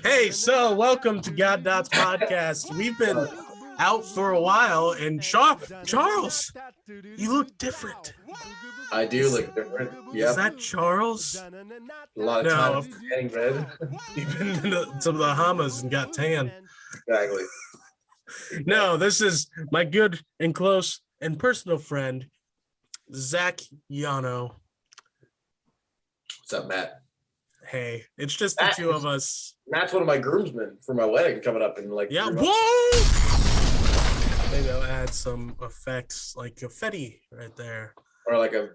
Hey, so welcome to God Dots Podcast. We've been out for a while, and Charles, you look different. I do look different. Yep. Is that Charles? A lot of time tanning bed. You've been to some of the Bahamas and got tan. Exactly. No, this is my good and close and personal friend, Zack Jano. What's up, Matt? Hey, it's just the two of us. Matt's one of my groomsmen for my wedding coming up in like 3 months. Whoa! Maybe I'll add some effects like confetti right there. Or like a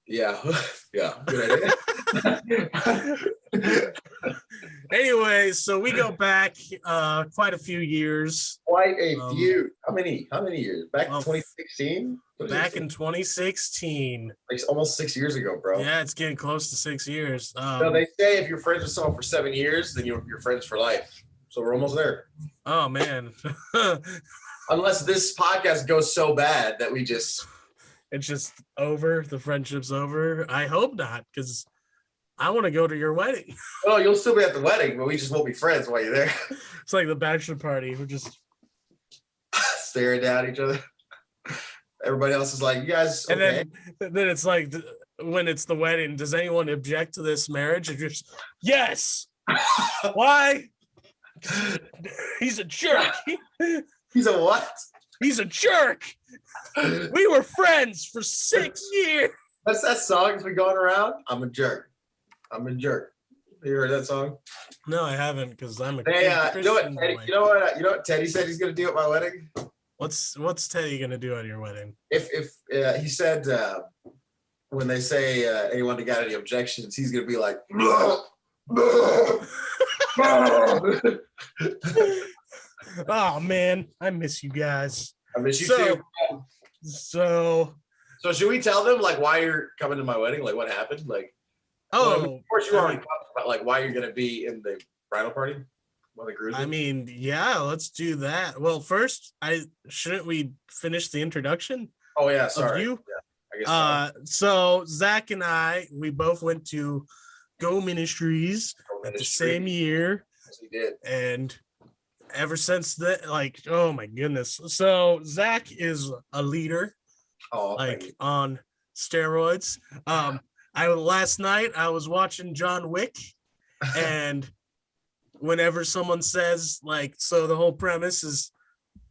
good idea. Anyway, so we go back quite a few years. Quite a few. How many years? Back in 2016? Back in 2016. Like almost 6 years ago, bro. Yeah, it's getting close to 6 years. So they say if you're friends with someone for 7 years, then you're friends for life. So we're almost there. Oh, man. Unless this podcast goes so bad that we just... It's just over. The friendship's over. I hope not, because I want to go to your wedding. Oh, you'll still be at the wedding, but we just won't be friends while you're there. It's like the bachelor party. We're just staring down at each other. Everybody else is like, you guys okay? And then it's like, when it's the wedding, does anyone object to this marriage? And just, yes. Why? He's a jerk. He's a what? He's a jerk. We were friends for 6 years. That's that song that's been going around. I'm a jerk. I'm a jerk. You heard that song? No, I haven't, because I'm a you know what, Teddy, you know what Teddy said he's gonna do at my wedding? What's Teddy gonna do at your wedding? If he said when they say anyone got any objections, he's gonna be like, oh man, I miss you guys. I miss you too. So should we tell them like why you're coming to my wedding? Like what happened? Like of course you already talked about like why you're gonna be in the bridal party. I mean, yeah, let's do that. Well, first, shouldn't we finish the introduction? Oh yeah, sorry. Of you? Yeah, I guess so Zach and we both went to Go Ministries at the same year. Yes, we did. And ever since that, like, oh my goodness. So Zach is a leader, on steroids. Last night I was watching John Wick, and whenever someone says like, so the whole premise is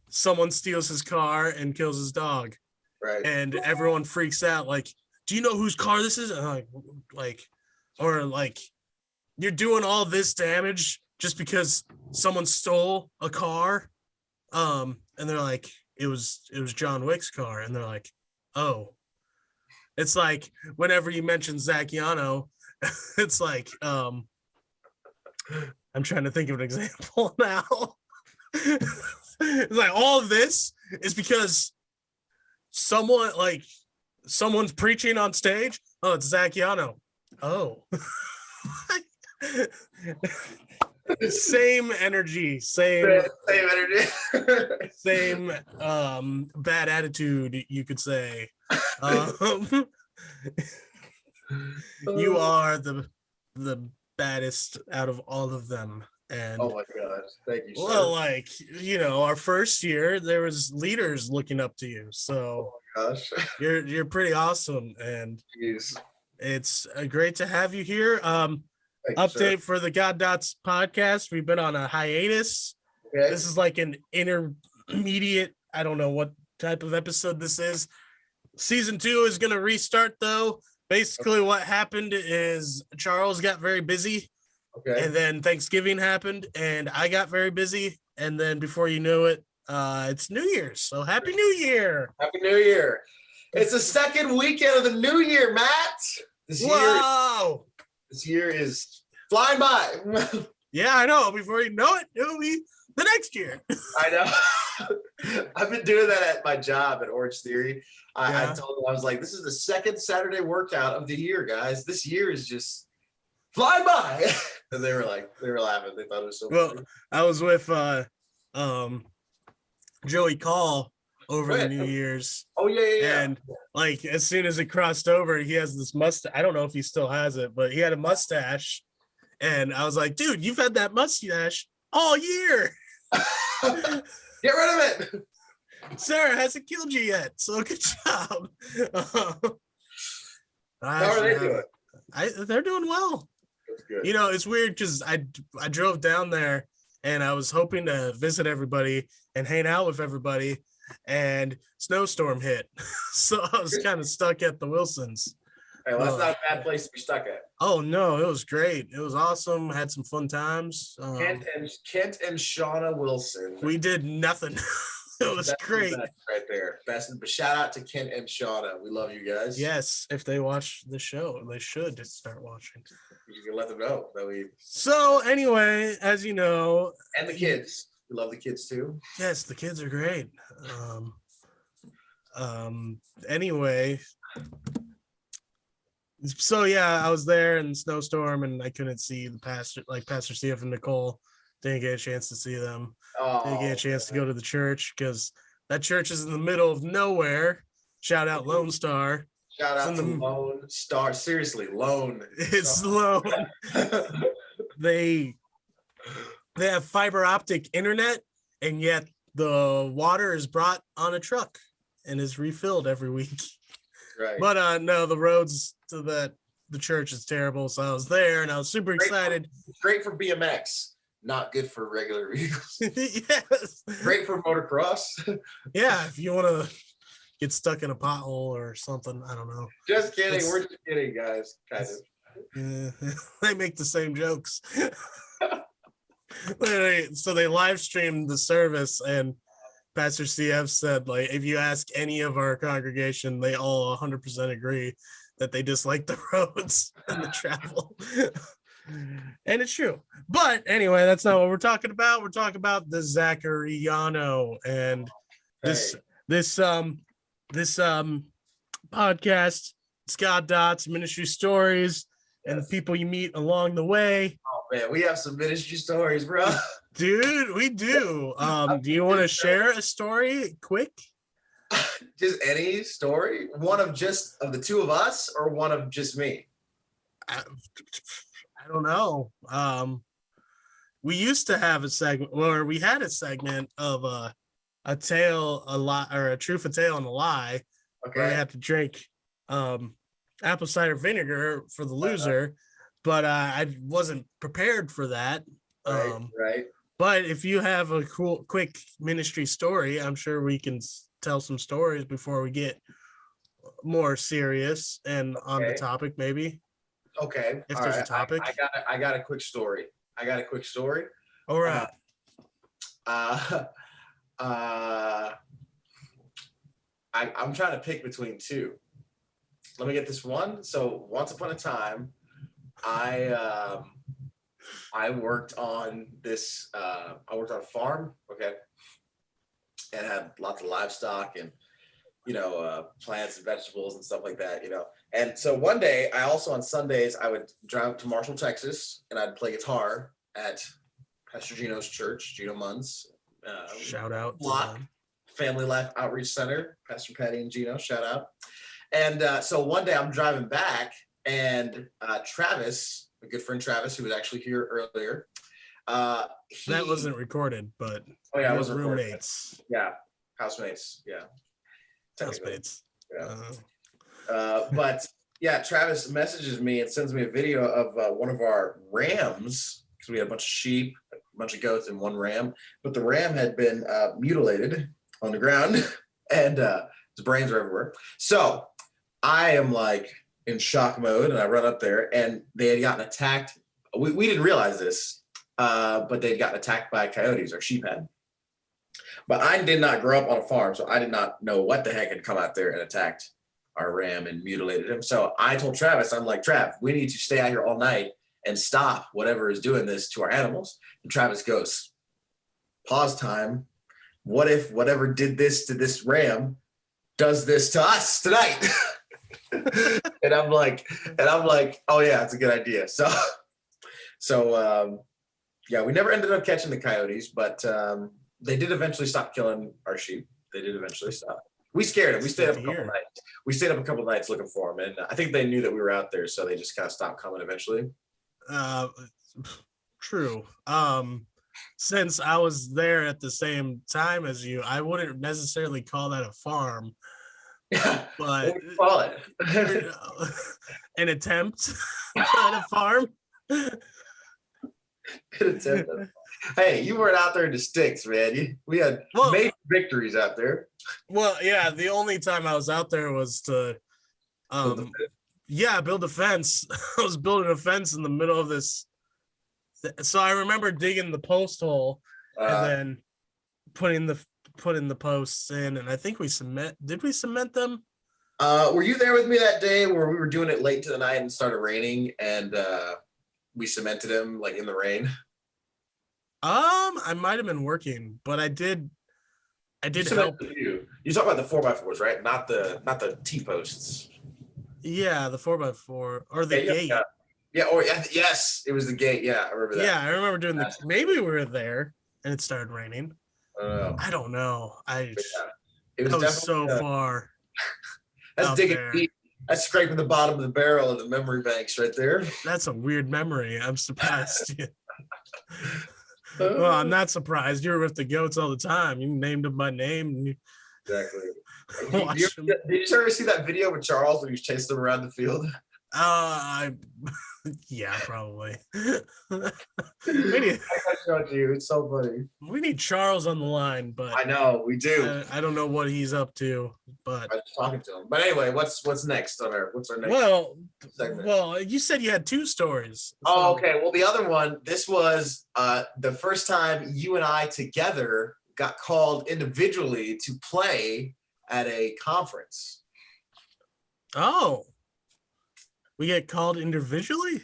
someone steals his car and kills his dog, right? And everyone freaks out, like, do you know whose car this is? And or you're doing all this damage just because someone stole a car, and they're like, it was John Wick's car, and they're like, oh. It's like whenever you mention Zack Jano, it's like, I'm trying to think of an example now. It's like all of this is because someone's preaching on stage. Oh, it's Zack Jano. Oh. Same energy, same bad attitude, you could say. You are the baddest out of all of them. And oh my gosh, thank you, sir. Well, our first year there was leaders looking up to you, so oh my gosh. you're pretty awesome, and jeez. It's great to have you here. Update for the God Dots podcast. We've been on a hiatus. Okay. This is like an intermediate, I don't know what type of episode this is. Season 2 is going to restart, though. Basically, what happened is Charles got very busy. Okay. And then Thanksgiving happened, and I got very busy. And then before you know it, it's New Year's. So Happy New Year. Happy New Year. It's the second weekend of the New Year, Matt. This year is flying by. Yeah, I know. Before you know it, it'll be the next year. I know. I've been doing that at my job at Orange Theory. I told them, I was like, this is the second Saturday workout of the year, guys. This year is just flying by. And they were laughing. They thought it was so funny. I was with Joey Call over the New Year's. Oh, yeah. And like, as soon as it crossed over, he has this mustache. I don't know if he still has it, but he had a mustache. And I was like, dude, you've had that mustache all year. Get rid of it. Sarah hasn't killed you yet, so good job. How are they doing? They're doing well. That's good. You know, it's weird because I drove down there and I was hoping to visit everybody and hang out with everybody, and snowstorm hit. So I was kind of stuck at the Wilsons. Hey, well, that's not a bad place to be stuck at. Oh no, it was great. It was awesome. Had some fun times. Kent and Shauna Wilson. We did nothing. It was great. Right there. Best. But shout out to Kent and Shauna. We love you guys. Yes, if they watch the show, they should start watching. You can let them know that we. So anyway, as you know, and the kids. We love the kids too. Yes, the kids are great. Anyway, so yeah, I was there in the snowstorm and I couldn't see the pastor, like Pastor Steve and Nicole. Didn't get a chance to see them. Didn't get a chance to go to the church because that church is in the middle of nowhere. Shout out Lone Star. Shout out to Lone Star. Seriously, Lone. It's Lone. They have fiber optic internet, and yet the water is brought on a truck and is refilled every week. Right. But no, the roads to the church is terrible. So I was there and I was super excited. Great for BMX. Not good for regular vehicles. Yes. Great for motocross. Yeah, if you want to get stuck in a pothole or something, I don't know. Just kidding. We're just kidding, guys. Kind of. Yeah, they make the same jokes. So they live streamed the service, and Pastor CF said, like, if you ask any of our congregation, they all 100% agree that they dislike the roads and the travel. And it's true. But anyway, that's not what we're talking about. We're talking about the Zachary Yano and this podcast. It's God Dots Ministry Stories and the people you meet along the way. Oh man, we have some ministry stories, bro. Dude, we do. Do you want to share a story quick? Just any story? One of the two of us or one of just me? I don't know. We used to have a segment, or we had a segment of a tale, a lie, or a truth, a tale, and a lie. Okay. Where I had to drink apple cider vinegar for the loser, but I wasn't prepared for that. Right. But if you have a quick ministry story, I'm sure we can tell some stories before we get more serious and on the topic, maybe. Okay. If there's a topic. I got a quick story. All right. I'm trying to pick between two. Let me get this one. So once upon a time, I worked on this. I worked on a farm, okay, and had lots of livestock and plants and vegetables and stuff like that, And so one day, I also on Sundays I would drive to Marshall, Texas, and I'd play guitar at Pastor Gino's church, Gino Munn's. Shout out. Family Life Outreach Center, Pastor Patty and Gino, shout out. And so one day I'm driving back, and Travis, a good friend Travis, who was actually here earlier. That wasn't recorded, but it was roommates. Yeah, housemates. Yeah, housemates. Yeah. But yeah, Travis messages me and sends me a video of one of our rams, because we had a bunch of sheep, a bunch of goats, and one ram. But the ram had been mutilated on the ground, and his brains are everywhere. So I am like in shock mode, and I run up there, and they had gotten attacked. We didn't realize this, but they'd gotten attacked by coyotes. Our sheep had. But I did not grow up on a farm, so I did not know what the heck had come out there and attacked our ram and mutilated him. So I told Travis, I'm like, Trav, we need to stay out here all night and stop whatever is doing this to our animals. And Travis goes, pause time. What if whatever did this to this ram does this to us tonight? and I'm like, oh yeah, it's a good idea. So yeah, we never ended up catching the coyotes, but they did eventually stop killing our sheep. They did eventually stop. We scared them. We stayed up a couple nights. We stayed up a couple nights looking for them, and I think they knew that we were out there, so they just kind of stopped coming eventually. True. Since I was there at the same time as you, I wouldn't necessarily call that a farm, Yeah. but What would you call it? an attempt at a farm. Hey, you weren't out there in the sticks, man. We had major victories out there. Well, yeah, the only time I was out there was to build a fence. I was building a fence in the middle of this. So I remember digging the post hole and then putting the posts in, and I think did we cement them? Were you there with me that day where we were doing it late to the night and started raining and we cemented them like in the rain? I might have been working, but I did help. You talk about the 4x4s, right? Not the T-posts. Yeah, the 4x4 or the gate. Yes, it was the gate. Yeah, I remember that. Yeah, I remember doing maybe we were there and it started raining. I don't know. It was so far. That's digging deep. That's scraping the bottom of the barrel of the memory banks right there. That's a weird memory. I'm surprised. Well, I'm not surprised. You were with the goats all the time. You named them by name. Exactly. Did you ever see that video with Charles when he was chasing them around the field? Yeah, probably. It's so funny. We need Charles on the line, but I know we do. I don't know what he's up to, but I was talking to him. But anyway, what's next on what's our next segment? Well, you said you had two stories. Oh, okay. Well, the other one, this was the first time you and I together got called individually to play at a conference. Oh. We get called individually?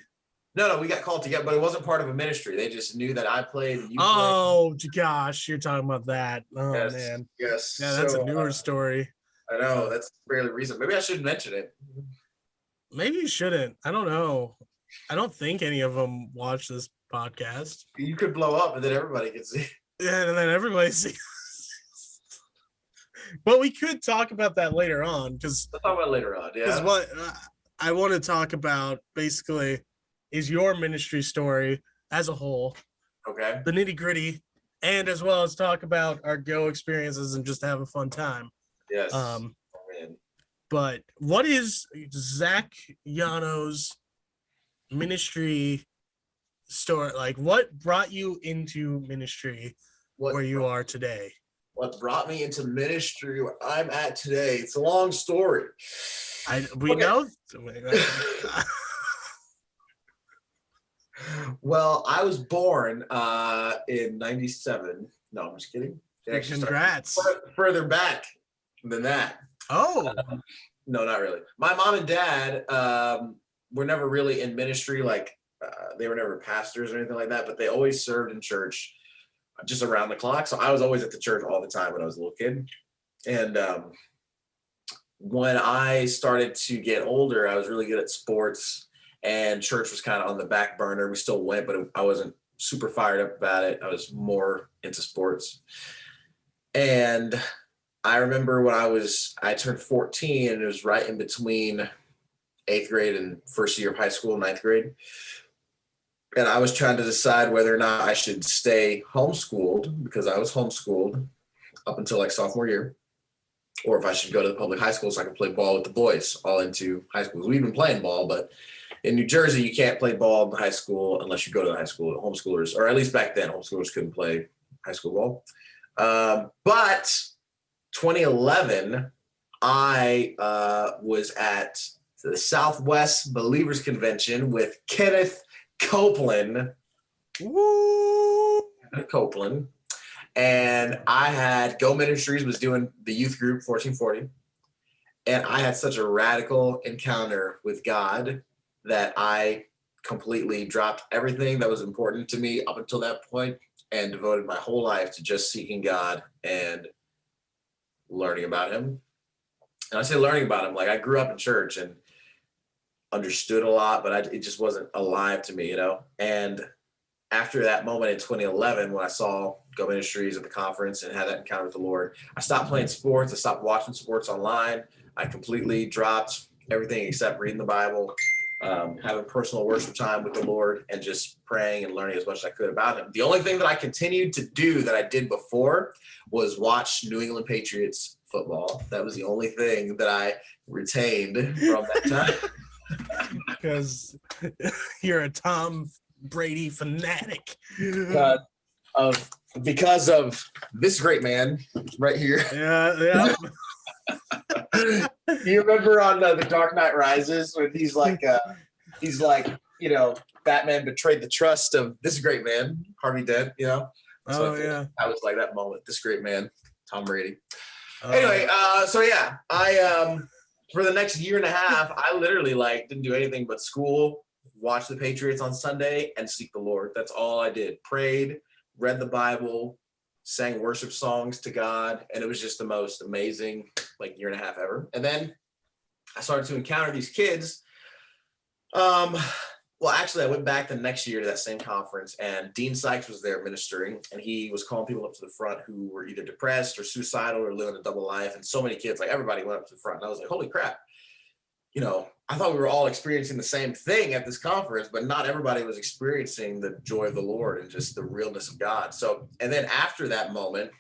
No, we got called together, but it wasn't part of a ministry. They just knew that I played and you played. Gosh, you're talking about that. Oh, yes, man. Yes. Yeah, that's a newer story. I know. That's barely reason. Maybe I shouldn't mention it. Maybe you shouldn't. I don't know. I don't think any of them watch this podcast. You could blow up and then everybody could see. Yeah, and then everybody sees. But we could talk about that later on. We'll talk about it later on, yeah. Because what... I want to talk about basically is your ministry story as a whole. Okay. The nitty gritty, and as well as talk about our go experiences and just have a fun time. Yes. But what is Zack Jano's ministry story? Like, what brought you into ministry where you are today? What brought me into ministry where I'm at today? It's a long story. We know. Well, I was born in 97. No, I'm just kidding. Congrats. Further back than that. Oh. No, not really. My mom and dad were never really in ministry. Like they were never pastors or anything like that, but they always served in church just around the clock. So I was always at the church all the time when I was a little kid. And when I started to get older, I was really good at sports and church was kind of on the back burner. We still went, but I wasn't super fired up about it. I was more into sports. And I remember when I turned 14 and it was right in between 8th grade and first year of high school, 9th grade. And I was trying to decide whether or not I should stay homeschooled because I was homeschooled up until like sophomore year, or if I should go to the public high school so I could play ball with the boys all into high school. We've been playing ball, but in New Jersey, you can't play ball in high school unless you go to the high school. Homeschoolers, or at least back then, homeschoolers couldn't play high school ball. But 2011, I was at the Southwest Believers Convention with Kenneth Copeland. Woo! Copeland. And I had Go Ministries was doing the youth group 1440. And I had such a radical encounter with God that I completely dropped everything that was important to me up until that point and devoted my whole life to just seeking God and learning about him. And I say learning about him, like I grew up in church and understood a lot, but it just wasn't alive to me, you know? And after that moment in 2011, when I saw Go Ministries at the conference and had that encounter with the Lord, I stopped playing sports. I stopped watching sports online. I completely dropped everything except reading the Bible. having personal worship time with the Lord and just praying and learning as much as I could about him. The only thing that I continued to do that I did before was watch New England Patriots football. That was the only thing that I retained from that time. Because you're a Tom Brady fanatic. Because of this great man right here. Yeah. You remember on The Dark Knight Rises when he's like, you know, Batman betrayed the trust of this great man, Harvey Dent, you know? So I was like that moment, this great man, Tom Brady. Anyway, so yeah, I for the next year and a half, I literally like didn't do anything but school, watch the Patriots on Sunday, and seek the Lord. That's all I did. Prayed, read the Bible, sang worship songs to God, and it was just the most amazing like year and a half ever. And then I started to encounter these kids. Well, actually, I went back the next year to that same conference, and Dean Sykes was there ministering, and he was calling people up to the front who were either depressed or suicidal or living a double life. And so many kids, like everybody went up to the front, and I was like, holy crap. You know, I thought we were all experiencing the same thing at this conference, but not everybody was experiencing the joy of the Lord and just the realness of God. So, and then after that moment,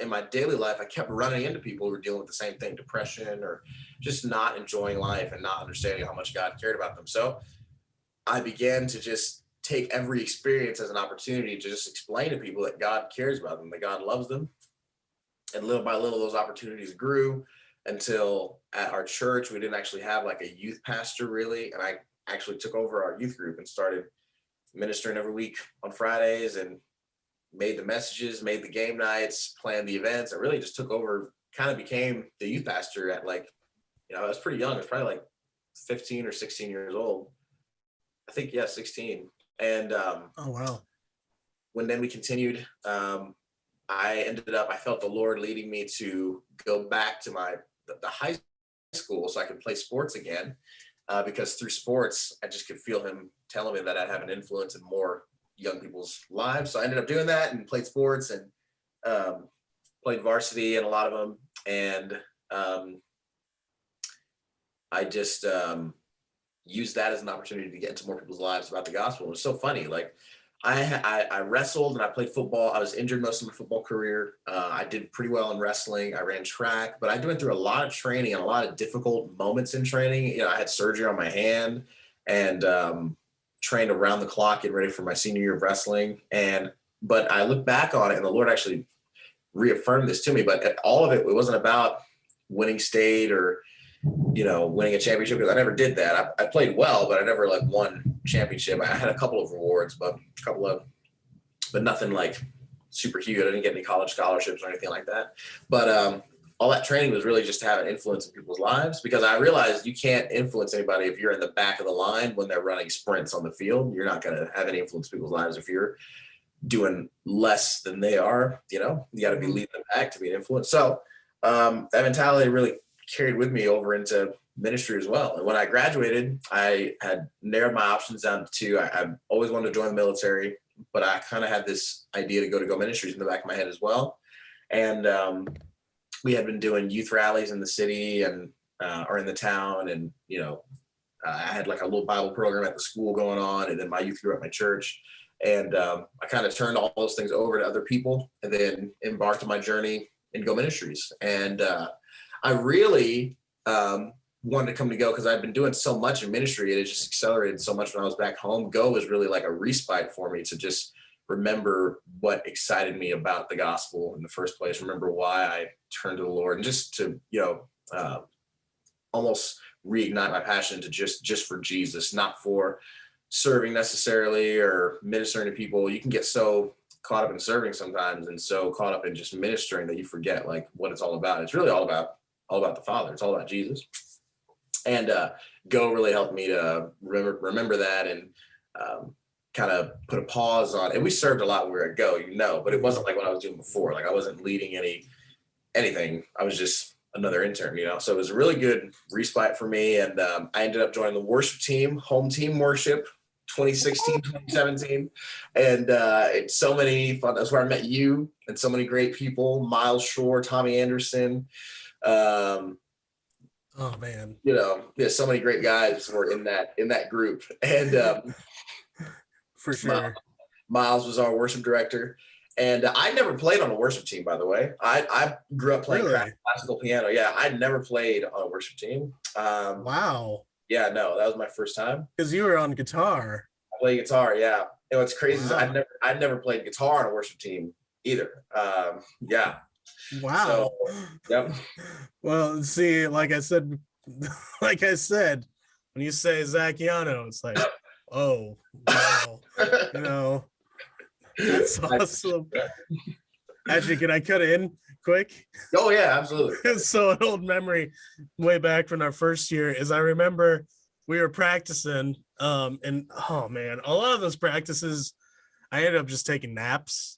in my daily life, I kept running into people who were dealing with the same thing, depression or just not enjoying life and not understanding how much God cared about them. So I began to just take every experience as an opportunity to just explain to people that God cares about them, that God loves them. And little by little, those opportunities grew until at our church, we didn't actually have like a youth pastor really. And I actually took over our youth group and started ministering every week on Fridays and made the messages, made the game nights, planned the events. I really just took over, kind of became the youth pastor at like, you know, I was pretty young. I was probably like 15 or 16 years old. I think, yeah, 16. And oh, wow. When then we continued, I felt the Lord leading me to go back to the high school so I could play sports again. Because through sports, I just could feel him telling me that I'd have an influence in more young people's lives. So I ended up doing that and played sports and played varsity in a lot of them. And I just used that as an opportunity to get into more people's lives about the gospel. It was so funny. Like I wrestled and I played football. I was injured most of my football career. I did pretty well in wrestling. I ran track, but I went through a lot of training and a lot of difficult moments in training. You know, I had surgery on my hand and trained around the clock, getting ready for my senior year of wrestling. But I look back on it and the Lord actually reaffirmed this to me, but all of it wasn't about winning state or, you know, winning a championship, because I never did that. I played well, but I never like won championship. I had a couple of rewards, but nothing like super huge. I didn't get any college scholarships or anything like that. But all that training was really just to have an influence in people's lives, because I realized you can't influence anybody if you're in the back of the line when they're running sprints on the field. You're not going to have any influence in people's lives if you're doing less than they are. You know, you got to be leading them back to be an influence. So that mentality really carried with me over into ministry as well. And when I graduated, I had narrowed my options down to two. I always wanted to join the military, but I kind of had this idea to go ministries in the back of my head as well. And we had been doing youth rallies in the city and or in the town. And, you know, I had like a little Bible program at the school going on, and then my youth group at my church. And I kind of turned all those things over to other people and then embarked on my journey in Go Ministries. And I really wanted to come to Go because I'd been doing so much in ministry. It had just accelerated so much when I was back home. Go was really like a respite for me to just remember what excited me about the gospel in the first place, remember why I turned to the Lord, and just to, you know, almost reignite my passion to just for Jesus, not for serving necessarily or ministering to people. You can get so caught up in serving sometimes and so caught up in just ministering that you forget like what it's all about. It's really all about the Father. It's all about Jesus. And Go really helped me to remember that and kind of put a pause on. And we served a lot when we were at Go, you know, but it wasn't like what I was doing before. Like I wasn't leading anything. I was just another intern, you know. So it was a really good respite for me. And I ended up joining the worship team, home team worship, 2016, 2017. And it's so many fun. That's where I met you and so many great people, Miles Shore, Tommy Anderson, Oh man. There's so many great guys who were in that group. And For sure. Miles was our worship director. And I never played on a worship team, by the way. I grew up playing classical piano. Yeah, I never played on a worship team. Wow. Yeah, no, that was my first time. Because you were on guitar. I play guitar, yeah. And what's crazy is I'd never played guitar on a worship team either. Yeah. Wow. So, yep. Well, see, like I said, when you say Zack Jano, it's like, oh, wow. That's awesome. Actually, can I cut in quick? Oh yeah, absolutely. So an old memory way back from our first year is I remember we were practicing, and oh man, a lot of those practices, I ended up just taking naps.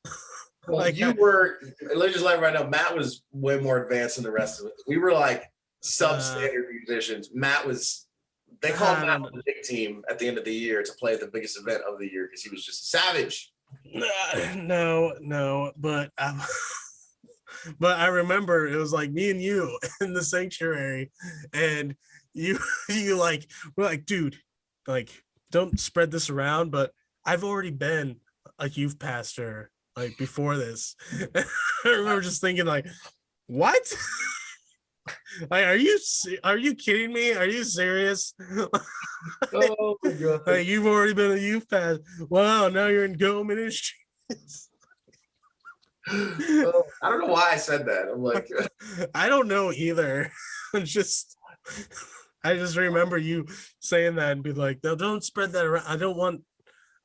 Well, let's just let everybody know, Matt was way more advanced than the rest of us. We were like substandard musicians. They called Matt on the big team at the end of the year to play the biggest event of the year because he was just a savage. No, but but I remember it was like me and you in the sanctuary, and you like, we're like, dude, like, don't spread this around, but I've already been a youth pastor like before this. I remember just thinking like, what? Like, are you kidding me? Are you serious? Oh my God. Like, you've already been a youth pastor. Wow, now you're in Go Ministries. I don't know why I said that. I'm like, I don't know either. I just remember you saying that and be like, no, don't spread that around. I don't want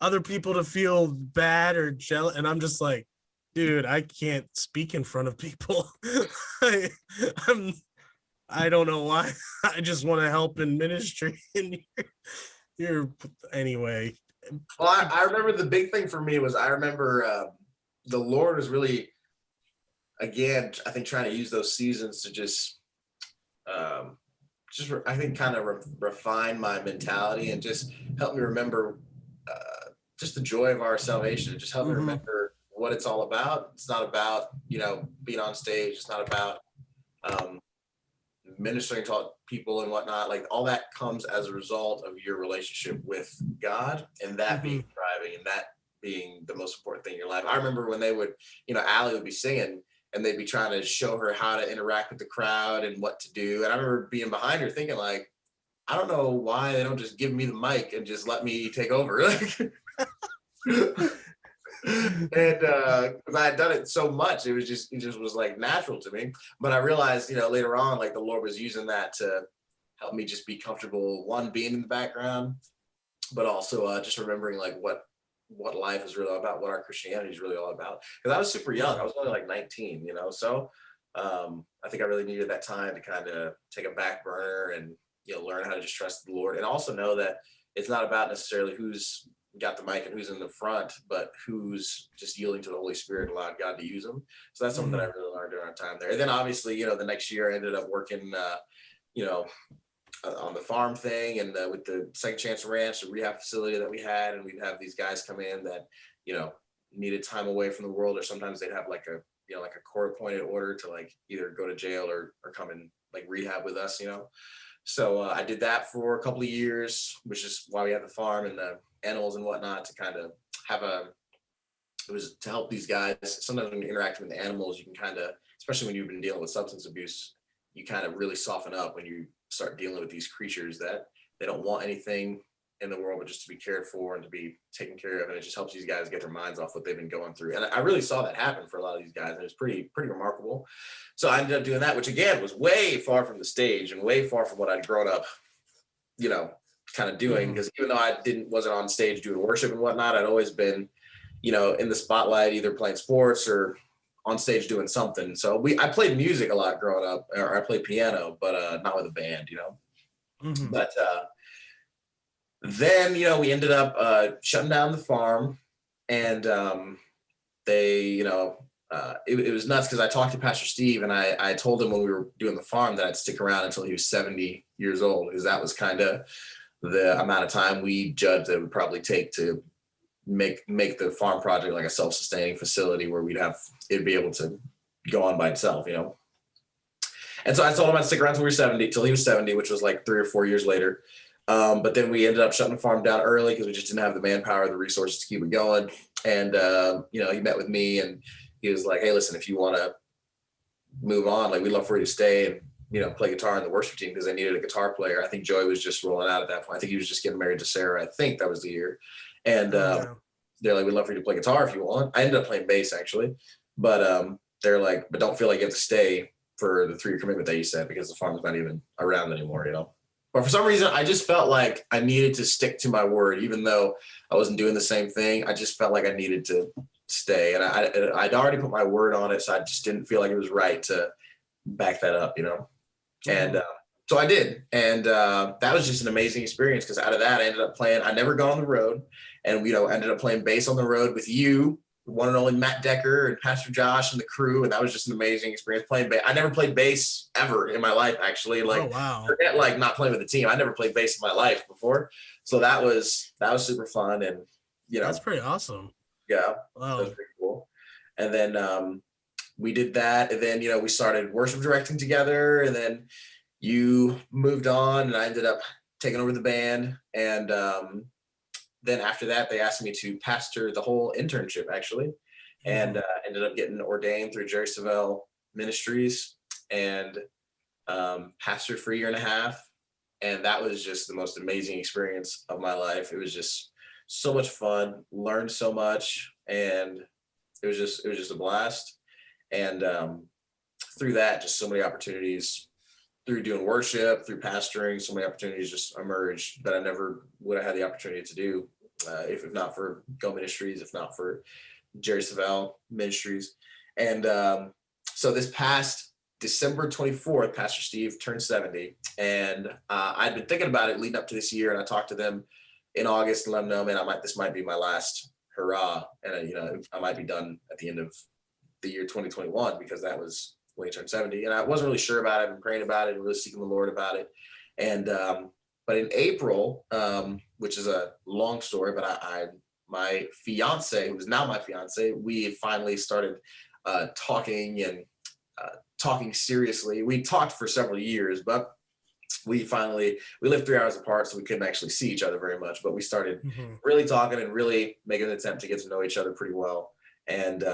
other people to feel bad or jealous. And I'm just like, dude, I can't speak in front of people. I don't know why. I just want to help in ministry. And you're anyway. Well, I remember the big thing for me was I remember the Lord was really, again, I think trying to use those seasons to just I think kind of refine my mentality and just help me remember just the joy of our salvation. Just help me remember what it's all about. It's not about, being on stage. It's not about ministering to people and whatnot. Like, all that comes as a result of your relationship with God, and that being thriving, and that being the most important thing in your life. I remember when they would, Allie would be singing and they'd be trying to show her how to interact with the crowd and what to do. And I remember being behind her thinking like, I don't know why they don't just give me the mic and just let me take over. And because I had done it so much, it just was like natural to me. But I realized, later on, like, the Lord was using that to help me just be comfortable, one, being in the background, but also just remembering like what life is really all about, what our Christianity is really all about. Because I was super young. I was only like 19, so I think I really needed that time to kind of take a back burner and, learn how to just trust the Lord, and also know that it's not about necessarily who's got the mic and who's in the front, but who's just yielding to the Holy Spirit and allowed God to use them. So that's something that I really learned during our time there. And then obviously, the next year I ended up working, on the farm thing and with the Second Chance Ranch, the rehab facility that we had, and we'd have these guys come in that, needed time away from the world, or sometimes they'd have like a court appointed order to like either go to jail or come and like rehab with us, So I did that for a couple of years, which is why we had the farm and the animals and whatnot, to kind of have it was to help these guys. Sometimes when you interact with the animals, you can kind of, especially when you've been dealing with substance abuse, you kind of really soften up when you start dealing with these creatures that they don't want anything in the world but just to be cared for and to be taken care of. And it just helps these guys get their minds off what they've been going through. And I really saw that happen for a lot of these guys, and it was pretty remarkable. So I ended up doing that, which again was way far from the stage and way far from what I'd grown up, kind of doing. Because even though I wasn't on stage doing worship and whatnot, I'd always been, in the spotlight, either playing sports or on stage doing something. So I played music a lot growing up, or I played piano, but not with a band, But then, we ended up shutting down the farm, and they, it was nuts because I talked to Pastor Steve, and I told him when we were doing the farm that I'd stick around until he was 70 years old, because that was kind of the amount of time we judged that it would probably take to make the farm project like a self-sustaining facility where it'd be able to go on by itself, And so I told him I'd stick around till we were 70, till he was 70, which was like 3 or 4 years later. But then we ended up shutting the farm down early because we just didn't have the manpower, the resources to keep it going. And, he met with me and he was like, hey, listen, if you want to move on, like, we'd love for you to stay and, play guitar in the worship team, because they needed a guitar player. I think Joey was just rolling out at that point. I think he was just getting married to Sarah. I think that was the year. And they're like, we'd love for you to play guitar if you want. I ended up playing bass actually, but they're like, but don't feel like you have to stay for the 3-year commitment that you said, because the farm's not even around anymore, But for some reason, I just felt like I needed to stick to my word, even though I wasn't doing the same thing. I just felt like I needed to stay, and I'd already put my word on it, so I just didn't feel like it was right to back that up, And so I did, and that was just an amazing experience, because out of that, I ended up playing. I never got on the road, and ended up playing bass on the road with you, one and only Matt Decker and Pastor Josh and the crew, and that was just an amazing experience playing bass. I never played bass ever in my life, actually. Like, forget like not playing with the team. I never played bass in my life before, so that was super fun, and that's pretty awesome. Yeah, wow. That was pretty cool. And then we did that, and then we started worship directing together, and then you moved on, and I ended up taking over the band, and then after that, they asked me to pastor the whole internship, actually, and ended up getting ordained through Jerry Savelle Ministries, and pastored for 1.5 years. And that was just the most amazing experience of my life. It was just so much fun, learned so much, and it was just a blast. And through that, just so many opportunities, through doing worship, through pastoring, so many opportunities just emerged that I never would have had the opportunity to do if not for Go Ministries, if not for Jerry Savelle Ministries. And so this past December 24th, Pastor Steve turned 70, and I'd been thinking about it leading up to this year, and I talked to them in August and let them know, man, this might be my last hurrah, and I might be done at the end of the year 2021, because that was when he turned 70, and I wasn't really sure about it. I've been praying about it and really seeking the Lord about it. And but in April, which is a long story, but my fiance, who is now my fiance, we finally started talking and talking seriously. We talked for several years, but we lived 3 hours apart, so we couldn't actually see each other very much, but we started really talking and really making an attempt to get to know each other pretty well. And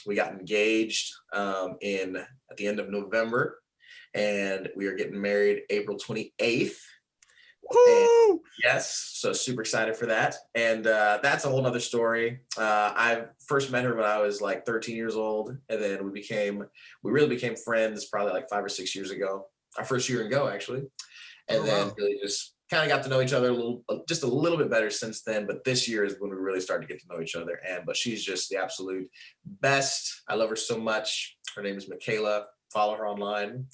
we got engaged at the end of November, and we are getting married April 28th. And, yes, so super excited for that. And that's a whole nother story. I first met her when I was like 13 years old, and then we really became friends probably like 5 or 6 years ago. Our first year in Go, actually. And then really just kind of got to know each other just a little bit better since then. But this year is when we really started to get to know each other. But she's just the absolute best. I love her so much. Her name is Michaela. Follow her online.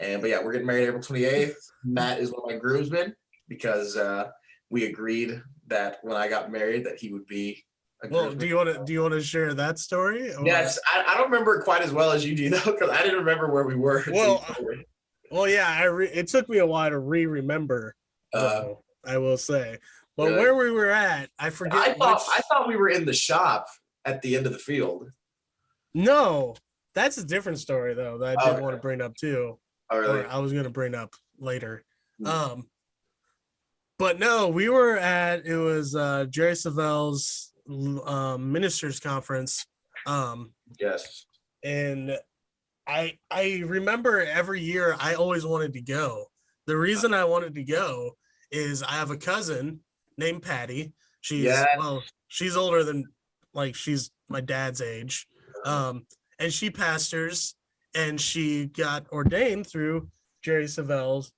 But yeah, we're getting married April 28th. Matt is one of my groomsmen, because we agreed that when I got married that he would be a groomsman. Do you want to share that story? Or? Yes, I don't remember it quite as well as you do, though, because I didn't remember where we were. Well, yeah, it took me a while to remember. I will say, but really? Where we were at, I forget. I thought we were in the shop at the end of the field. No, that's a different story though that I did want to bring up too. Oh, really? Or I was going to bring up later. But no, we were at, it was Jerry Savelle's ministers conference. Yes. And I remember every year I always wanted to go. The reason I wanted to go is I have a cousin named Patty. She's older than, like, she's my dad's age. And she pastors, and she got ordained through Jerry Savelle's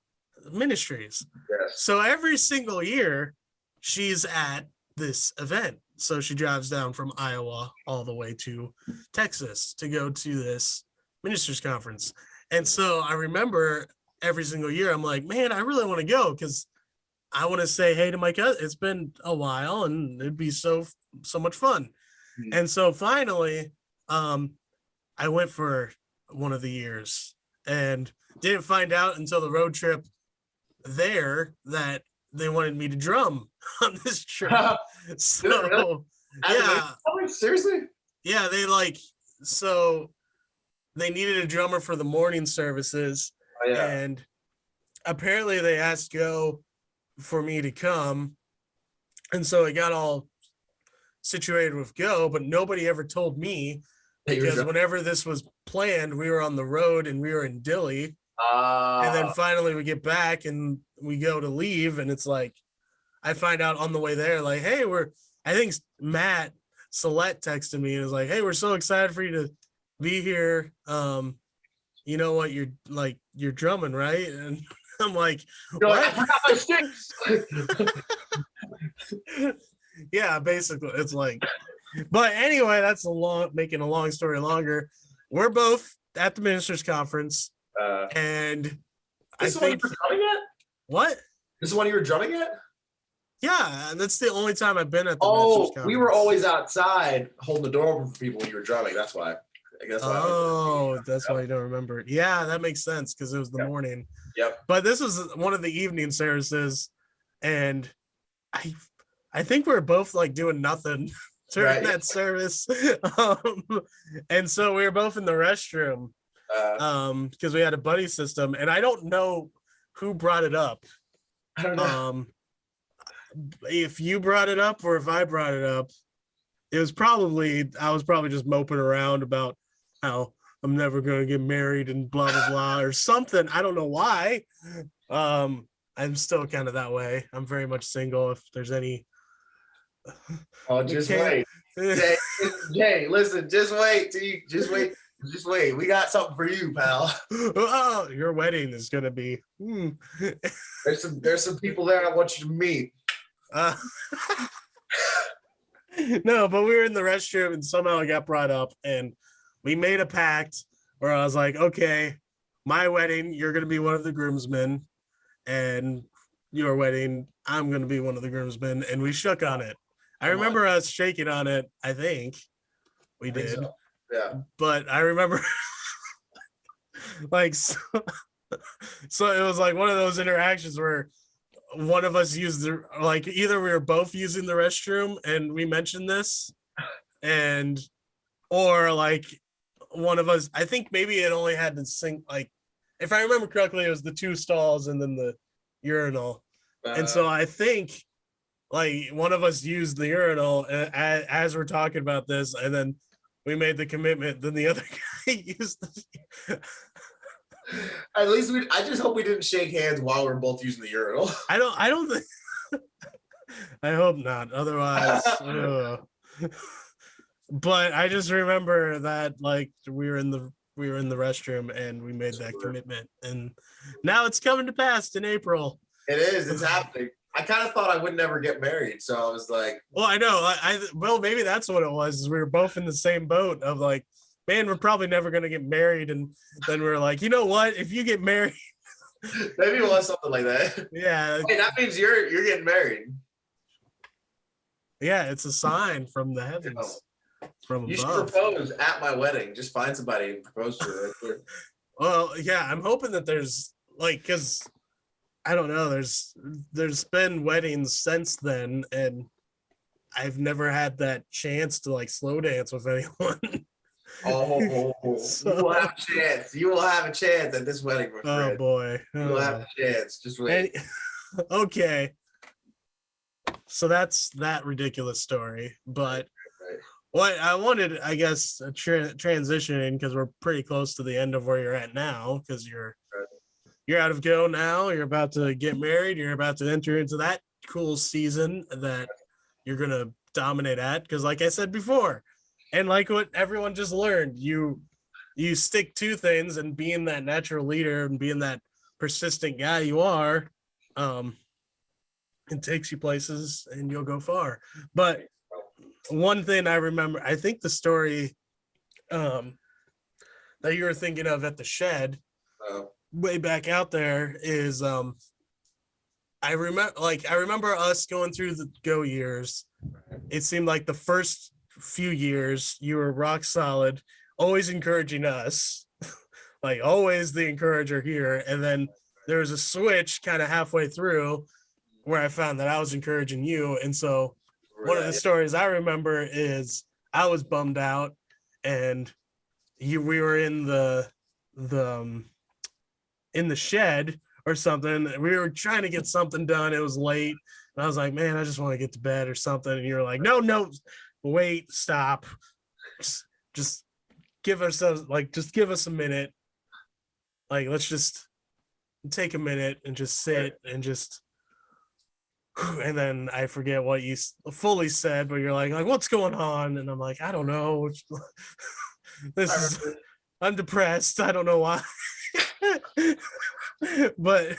Ministries. Yes. So every single year she's at this event. So she drives down from Iowa all the way to Texas to go to this ministers conference. And so I remember every single year I'm like, man, I really want to go, because I want to say hey to my cousin. It's been a while and it'd be so much fun. And so finally I went for one of the years and didn't find out until the road trip there that they wanted me to drum on this trip. So yeah. Seriously? Yeah, they needed a drummer for the morning services, Oh, yeah. And apparently they asked Go for me to come. And so it got all situated with Go, but nobody ever told me because whenever this was planned, we were on the road and we were in Dilley. And then finally we get back and we go to leave. And it's like, I find out on the way there, like, hey, I think Matt Salette texted me and was like, hey, we're so excited for you to be here. You know what? You're drumming, right? And I'm like, what? I forgot my sticks. Yeah, basically, it's like, but anyway, that's making a long story longer. We're both at the ministers' conference, and this is one you were drumming at? What? This is one you were drumming at? Yeah, that's the only time I've been at the ministers' conference. We were always outside holding the door open for people when you were drumming. That's why. That's why you don't remember it. Yeah, that makes sense because it was the morning. Yep. But this was one of the evening services, and I think we were both like doing nothing during that service. And so we were both in the restroom because we had a buddy system, and I don't know who brought it up. I don't know. If you brought it up or if I brought it up, I was probably just moping around about how I'm never going to get married and blah, blah, blah, or something. I don't know why. I'm still kind of that way. I'm very much single. If there's any. Oh, just wait. Jay, listen, just wait. Just wait. We got something for you, pal. Oh, your wedding is going to be. There's some people there I want you to meet. No, but we were in the restroom and somehow it got brought up and we made a pact where I was like, okay, my wedding, you're going to be one of the groomsmen, and your wedding, I'm going to be one of the groomsmen. And we shook on it. I remember us shaking on it. I think we did. So. Yeah. But I remember like, so it was like one of those interactions where one of us used either we were both using the restroom and we mentioned this, or like one of us, I think maybe it only had to sink, like if I remember correctly, it was the two stalls and then the urinal. And so I think like one of us used the urinal as we're talking about this, and then we made the commitment, then the other guy used the At least I just hope we didn't shake hands while we're both using the urinal. I don't think I hope not. Otherwise, but I just remember that like we were in the restroom and we made that commitment, and now it's coming to pass in April. It is. It's happening. I kind of thought I would never get married, so I was like, well, I know. Well, maybe that's what it was. Is we were both in the same boat of like, man, we're probably never going to get married. And then we're like, you know what? If you get married. Maybe we'll have something like that. Yeah. Hey, that means you're getting married. Yeah, it's a sign from the heavens. From above. You should propose at my wedding. Just find somebody and propose to her. Right. Well, yeah, I'm hoping that there's like, because I don't know, there's been weddings since then, and I've never had that chance to like slow dance with anyone. So, you will have a chance. You will have a chance at this wedding, my friend. Oh boy. You will have a chance. Just wait. Okay. So that's that ridiculous story. But what I wanted, I guess, transitioning, because we're pretty close to the end of where you're at now, because you're out of Go now. You're about to get married. You're about to enter into that cool season that you're going to dominate at. Because like I said before, and like what everyone just learned, you stick to things, and being that natural leader and being that persistent guy you are, it takes you places and you'll go far. But one thing I remember, I think the story that you were thinking of at the shed way back out there is I remember us going through the Go years. It seemed like the first few years you were rock solid, always encouraging us, like always the encourager here. And then there was a switch kind of halfway through where I found that I was encouraging you. And so one of the stories I remember is I was bummed out, and we were in in the shed or something. We were trying to get something done. It was late. And I was like, man, I just want to get to bed or something. And you're like, no, wait, stop. Just give us a minute. Like, let's just take a minute and just sit and just, and then I forget what you fully said, but you're like, what's going on? And I'm like, I don't know. I'm depressed. I don't know why. but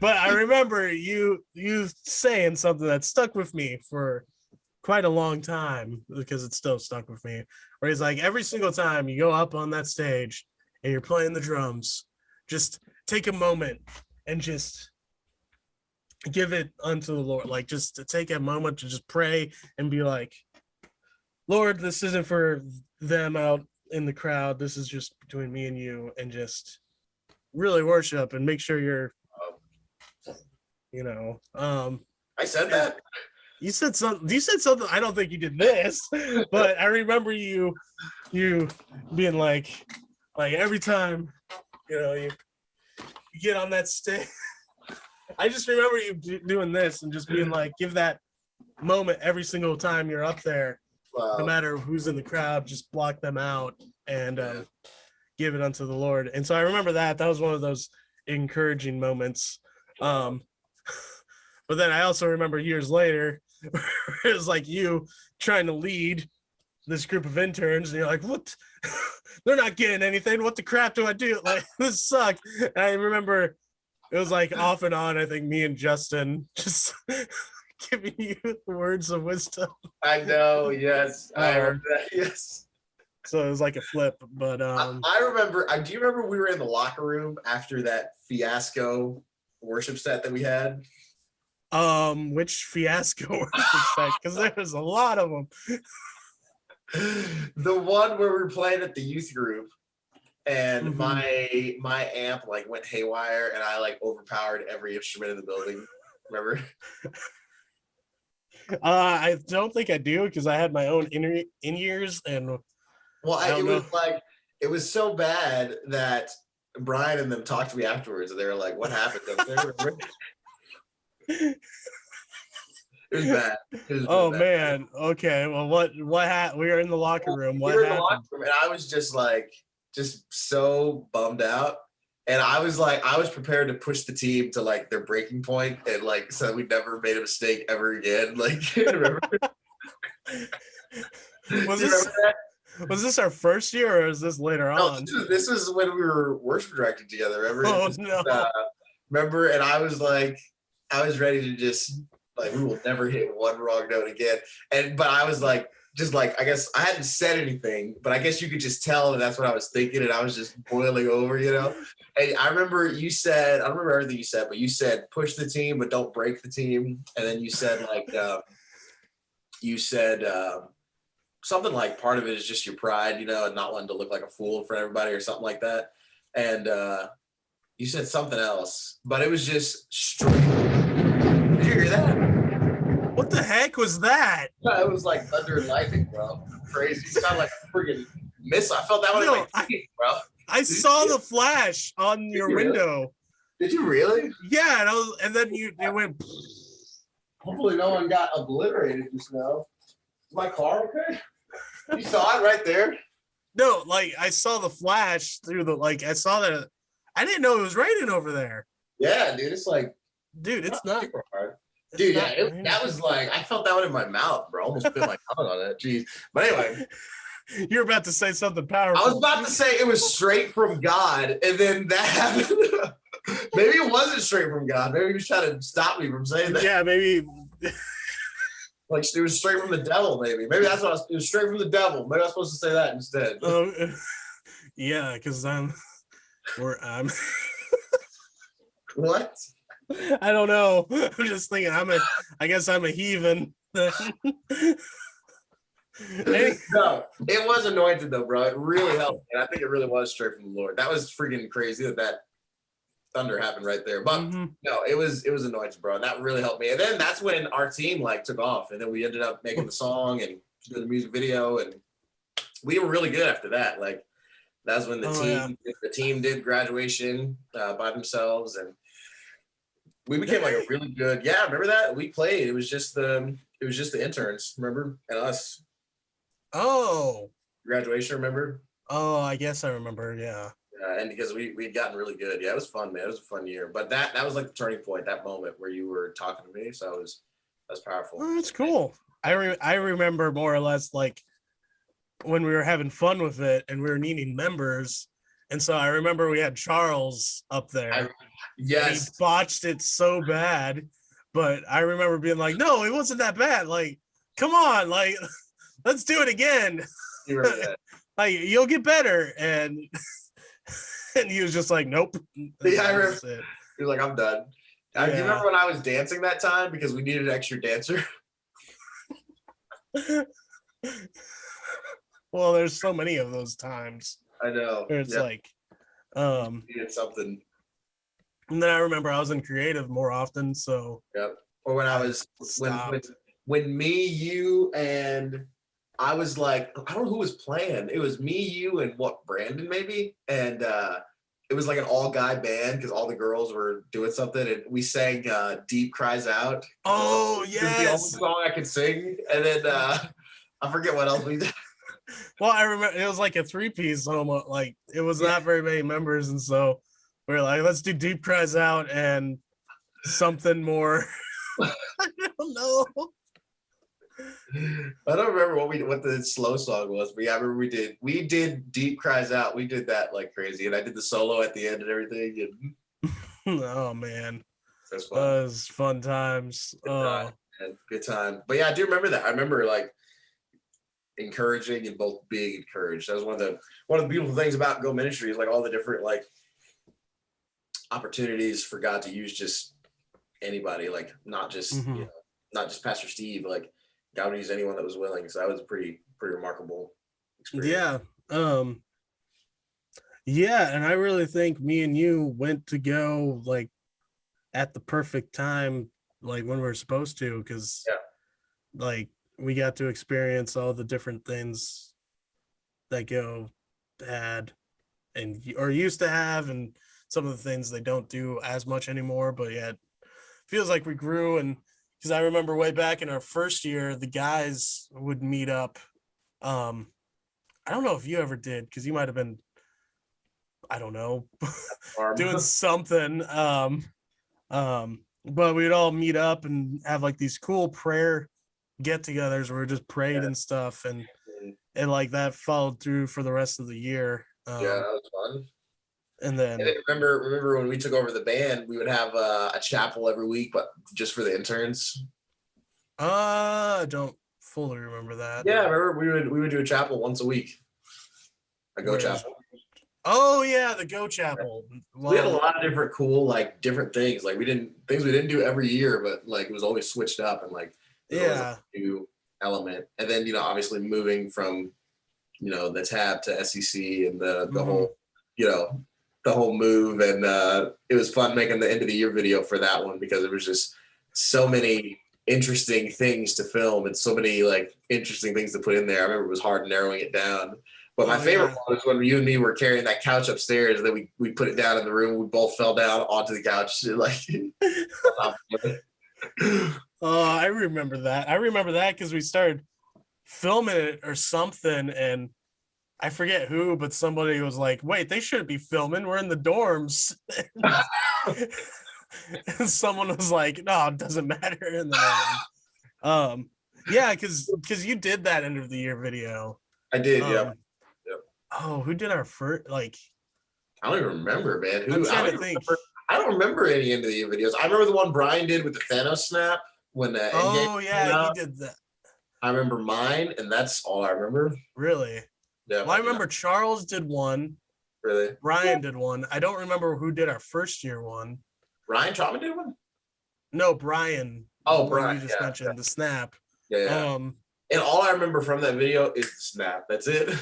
I remember you saying something that stuck with me for quite a long time, because it's still stuck with me, where he's like, every single time you go up on that stage and you're playing the drums, just take a moment and just give it unto the Lord. Like, just to take a moment to just pray and be like, Lord, this isn't for them out in the crowd. This is just between me and you, and just really worship and make sure you're, I said that. You said something. I don't think you did this, but I remember you being like every time, you get on that stage. I just remember you doing this and just being like, give that moment every single time you're up there. Wow. No matter who's in the crowd, just block them out and give it unto the Lord. And so I remember that was one of those encouraging moments. But then I also remember years later, it was like you trying to lead this group of interns, and you're like, what? They're not getting anything. What the crap do I do? Like, this sucks. And I remember it was like off and on, I think me and Justin just giving you words of wisdom. I know, yes. I remember that, yes. So it was like a flip, but I remember, do you remember we were in the locker room after that fiasco worship set that we had? Which fiasco worship set? Because there was a lot of them. The one where we were playing at the youth group, and my amp like went haywire, and I like overpowered every instrument in the building. Remember? I don't think I do, because I had my own in-ears, and it was so bad that Brian and them talked to me afterwards, and they were like, "What happened up there?" It was bad. Bad. Man. Okay. Well, what happened? We were in the locker room. What happened? In the locker room, and I was just so bummed out. And I was prepared to push the team to like their breaking point, and like, so we never made a mistake ever again. Like, remember? Was this our first year, or is this later on? This is when we were worship directing together. Remember? Oh, no. Remember? And I was ready to just like, we will never hit one wrong note again. But I was like, I guess I hadn't said anything, but I guess you could just tell that that's what I was thinking, and I was just boiling over, And I remember you said, I don't remember everything you said, but you said push the team, but don't break the team. And then you said something like part of it is just your pride, and not wanting to look like a fool in front of everybody or something like that. And you said something else, but it was just straight. Did you hear that? What the heck was that? It was like thunder and lightning, bro. Crazy. It sounded like a friggin' missile. I felt that one in my teeth, bro. I saw the flash on your window. Did you really? Yeah, and then it went. Hopefully no one got obliterated just now. Is my car okay? You saw it right there? No, like I saw the flash through I saw that. I didn't know it was raining over there. Yeah, dude, it's like. Dude, it's not. Super hard. Dude, yeah, that was like, I felt that one in my mouth, bro. Almost spit my tongue on it. Jeez. But anyway. You're about to say something powerful. I was about to say it was straight from God, and then that happened. Maybe it wasn't straight from God. Maybe he was trying to stop me from saying that. Yeah, maybe. Like it was straight from the devil, maybe. Maybe that's what it was straight from the devil. Maybe I was supposed to say that instead. Yeah, because I'm. What? I don't know. I'm just thinking I guess I'm a heathen. No, it was anointed though, bro. It really helped. And I think it really was straight from the Lord. That was freaking crazy that thunder happened right there. But no, it was anointed, bro. And that really helped me. And then that's when our team took off. And then we ended up making the song and doing the music video. And we were really good after that. That's when the team did graduation by themselves, and we became like a really good. Yeah, remember that we played. It was just the interns, remember, and us. Oh, graduation, remember? Oh, I guess I remember. Yeah. And because we'd gotten really good. Yeah, it was fun, man. It was a fun year. But that was like the turning point, that moment where you were talking to me. So that's powerful. Oh, that's cool. I remember more or less like when we were having fun with it and we were needing members. And so I remember we had Charles up there. Yes. He botched it so bad. But I remember being like, no, it wasn't that bad. Like, come on, like, let's do it again. Like, you'll get better. And he was just like, nope. Yeah, I remember. He was like, I'm done. Yeah. Do you remember when I was dancing that time because we needed an extra dancer? Well, there's so many of those times. I know. It's like, needed something. And then I remember I was in creative more often. So yep. Or when I was when me, you, and I was like, I don't know who was playing. It was me, you, and Brandon maybe, and it was like an all-guy band because all the girls were doing something, and we sang "Deep Cries Out." Oh yes, it was the only song I could sing, and then I forget what else we did. Well, I remember it was like a 3-piece almost. Like it was not very many members, and so we were like, let's do "Deep Cries Out" and something more. I don't know. I don't remember what the slow song was, but yeah, I remember we did "Deep Cries Out." We did that like crazy, and I did the solo at the end and everything. And oh man, that's fun. That was fun times. Good time. But yeah, I do remember that. I remember like encouraging and both being encouraged. That was one of the beautiful things about Go Ministry is like all the different like opportunities for God to use just anybody, like not just not just Pastor Steve, like God would use anyone that was willing. So that was pretty remarkable experience. Yeah, and I really think me and you went to go like at the perfect time, like when we were supposed to, because like we got to experience all the different things that Go had and or used to have, and some of the things they don't do as much anymore, but yet feels like we grew. And because I remember way back in our first year, the guys would meet up. I don't know if you ever did, because you might have been, I don't know, doing something. But we'd all meet up and have like these cool prayer get-togethers where we just prayed and stuff, and like that followed through for the rest of the year. Yeah, that was fun. And then remember when we took over the band, we would have a chapel every week, but just for the interns. I don't fully remember that. Yeah, I remember we would do a chapel once a week. A Go chapel. Oh yeah, the Go chapel. Well, we had a lot of different things. Like we didn't do every year, but like it was always switched up and like a new element. And then obviously moving from the tab to SEC and the whole the whole move, and it was fun making the end of the year video for that one because it was just so many interesting things to film and so many like interesting things to put in there. I remember it was hard narrowing it down. But my favorite one was when you and me were carrying that couch upstairs, and then we put it down in the room. We both fell down onto the couch. I remember that. I remember that because we started filming it or something, and I forget who, but somebody was like, wait, they shouldn't be filming. We're in the dorms. And someone was like, no, it doesn't matter. And then, yeah, because you did that end of the year video. I did, yeah. Oh, who did our first? Like, I don't even remember, man. I'm trying to think. I don't remember any end of the year videos. I remember the one Brian did with the Thanos snap when the he did that. I remember mine, and that's all I remember. Really? Yeah. Well, I remember Charles did one. Really? Brian did one. I don't remember who did our first year one. Ryan Trautman did one? No, Brian. Oh, Brian. You just mentioned the snap. Yeah. And all I remember from that video is the snap. That's it.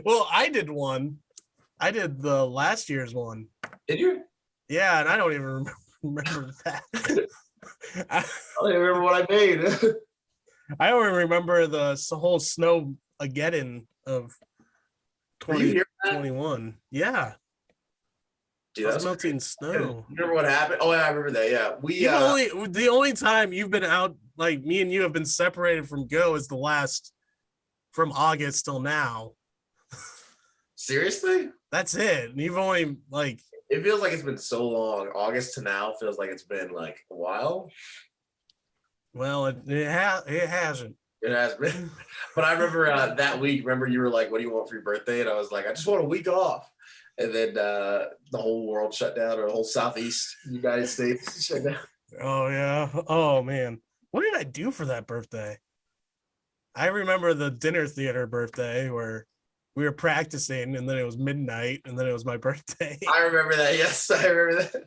Well, I did one. I did the last year's one. Did you? Yeah, and I don't even remember that. I don't even remember what I made. I only remember the whole Snowmageddon of 2021. Yeah. Dude, I was melting snow. Remember what happened? Oh, yeah, I remember that. Yeah, the only time you've been out, like me and you have been separated from Go is the last from August till now. Seriously? That's it. And you've only like. It feels like it's been so long. August to now feels like it's been like a while. Well, it hasn't. It has been. But I remember that week. Remember, you were like, "What do you want for your birthday?" And I was like, "I just want a week off." And then the whole world shut down, or the whole Southeast United States shut down. Oh yeah. Oh man. What did I do for that birthday? I remember the dinner theater birthday where we were practicing and then it was midnight and then it was my birthday. I remember that. Yes, I remember that.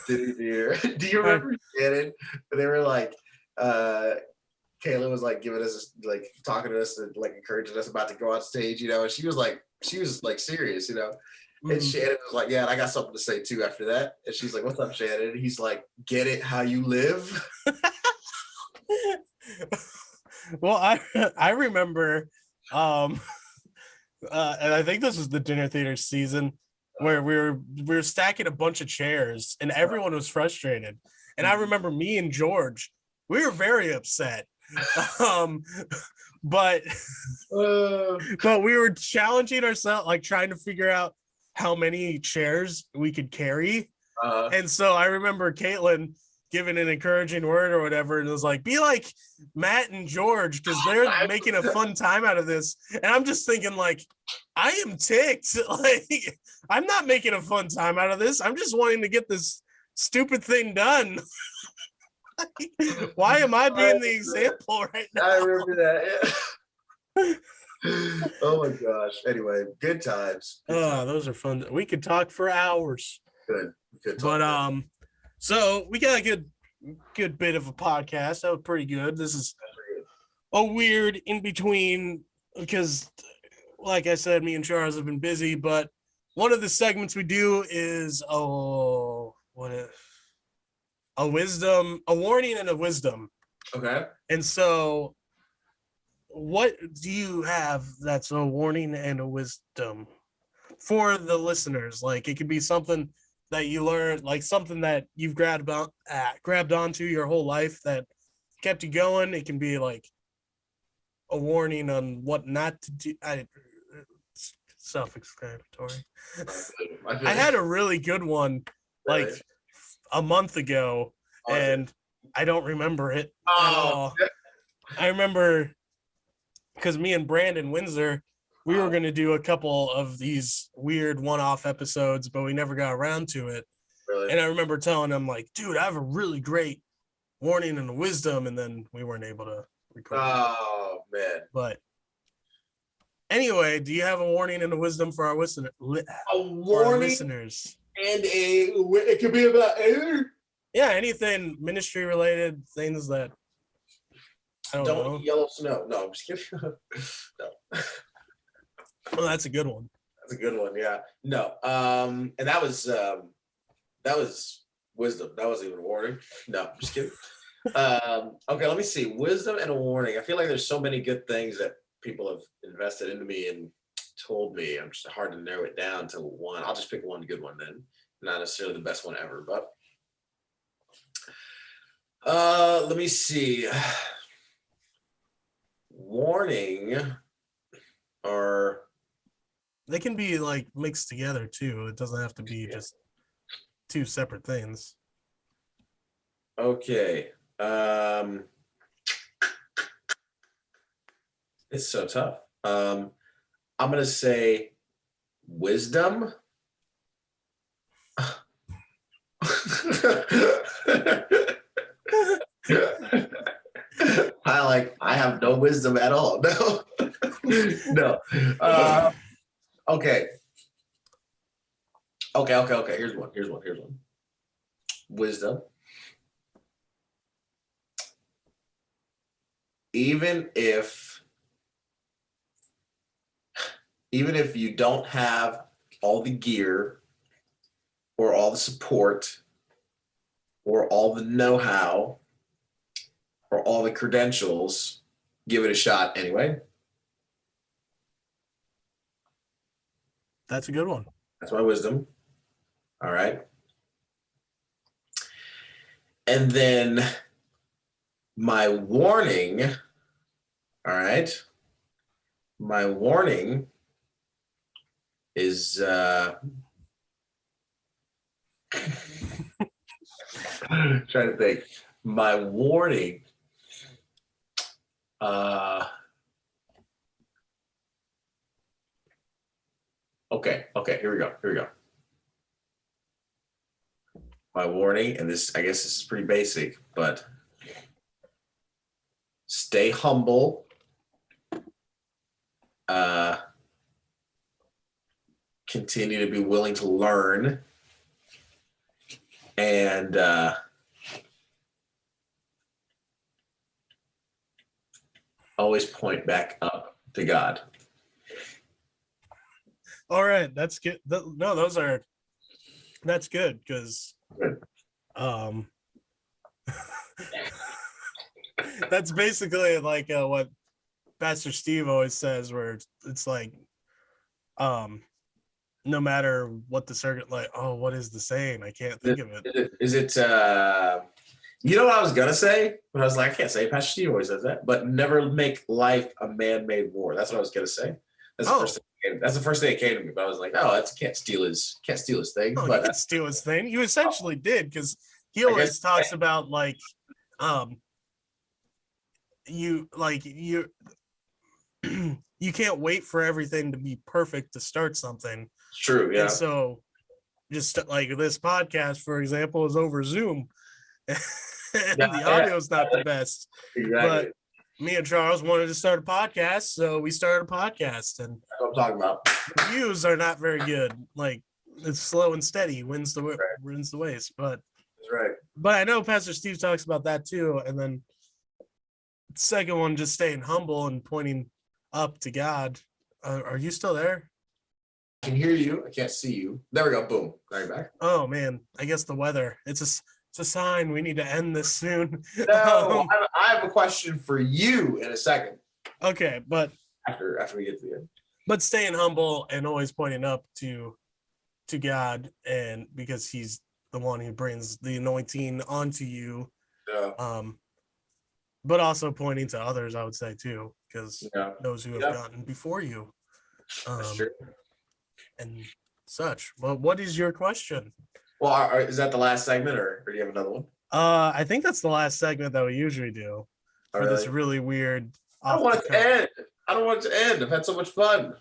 Do you remember Shannon? They were like, Kayla was like giving us, like talking to us and like encouraging us about to go on stage, you know, and she was like serious, you know. And Shannon was like, yeah, and I got something to say too after that. And she's like, what's up, Shannon? And he's like, get it how you live. Well, I remember, and I think this was the dinner theater season where we were stacking a bunch of chairs and everyone was frustrated. And I remember me and George, we were very upset. But we were challenging ourselves, like trying to figure out how many chairs we could carry. And so I remember Caitlin giving an encouraging word or whatever, and it was like, be like Matt and George, because they're making a fun time out of this. And I'm just thinking, like, I am ticked. Like, I'm not making a fun time out of this. I'm just wanting to get this stupid thing done. Why am I being the example right now? I remember that. Yeah. Oh my gosh. Anyway, good times. Those are fun. We could talk for hours. Good talk. But so we got a good bit of a podcast. That was pretty good. This is a weird in between because, like I said, me and Charles have been busy. But one of the segments we do is a warning and a wisdom. Okay. And so, what do you have that's a warning and a wisdom for the listeners? Like, it could be something that you learned, like something that you've grabbed onto your whole life that kept you going. It can be like a warning on what not to do. Self-explanatory. I had a really good one like a month ago, and I don't remember it at all. I remember because me and Brandon Windsor, we were going to do a couple of these weird one-off episodes, but we never got around to it. Really? And I remember telling him, like, dude, I have a really great warning and a wisdom, and then we weren't able to record. Oh, man. But anyway, do you have a warning and a wisdom for our listeners? A warning listeners. And it could be about anything. Yeah, anything ministry related, things that I don't know. Eat yellow snow. No, I'm just kidding. No. Well, that's a good one. That's a good one. Yeah. No. And that was wisdom. That wasn't even a warning. No, I'm just kidding. Okay, let me see. Wisdom and a warning. I feel like there's so many good things that people have invested into me and told me. I'm just hard to narrow it down to one. I'll just pick one good one then. Not necessarily the best one ever, but let me see. Warning or they can be like mixed together too. It doesn't have to be just two separate things. Okay. It's so tough. I'm gonna say wisdom. I have no wisdom at all. No. Okay. Here's one. Wisdom. Even if you don't have all the gear or all the support or all the know-how or all the credentials, give it a shot anyway. That's a good one. That's my wisdom. All right. And then my warning. All right. My warning is trying to think. My warning. Okay, here we go. My warning, and I guess this is pretty basic, but stay humble. Continue to be willing to learn, and always point back up to God. All right, that's good. That's good because that's basically like what Pastor Steve always says, where it's like no matter what the circuit, like, oh, what is the saying? I can't think of it. Is it you know what I was gonna say, but I was like, I can't say. Pastor Steve always says that, but never make life a man-made war. That's what I was gonna say. That's the first thing that came to me. But I was like, oh, that's can't steal his thing. Oh, but he could steal his thing. You essentially did, because he always talks about like you you can't wait for everything to be perfect to start something. True, yeah. And so just like this podcast, for example, is over Zoom. And the audio's not the best. Exactly. But me and Charles wanted to start a podcast, so we started a podcast, and that's what I'm talking about. The views are not very good. Like, it's slow and steady, wins the ways. But that's right. But I know Pastor Steve talks about that too. And then the second one, just staying humble and pointing up to God. Are you still there? I can hear you. I can't see you. There we go. Boom. Now you're back. Oh man, I guess the weather. It's a sign we need to end this soon. No, I have a question for you in a second. Okay, but after we get to the end. But staying humble and always pointing up to God, and because He's the one who brings the anointing onto you. Yeah. But also pointing to others, I would say too, because those who have gotten before you. That's true. And such. Well, what is your question? Well, is that the last segment, or do you have another one? I think that's the last segment that we usually do for this really weird. I don't want it to end. I don't want it to end. I've had so much fun.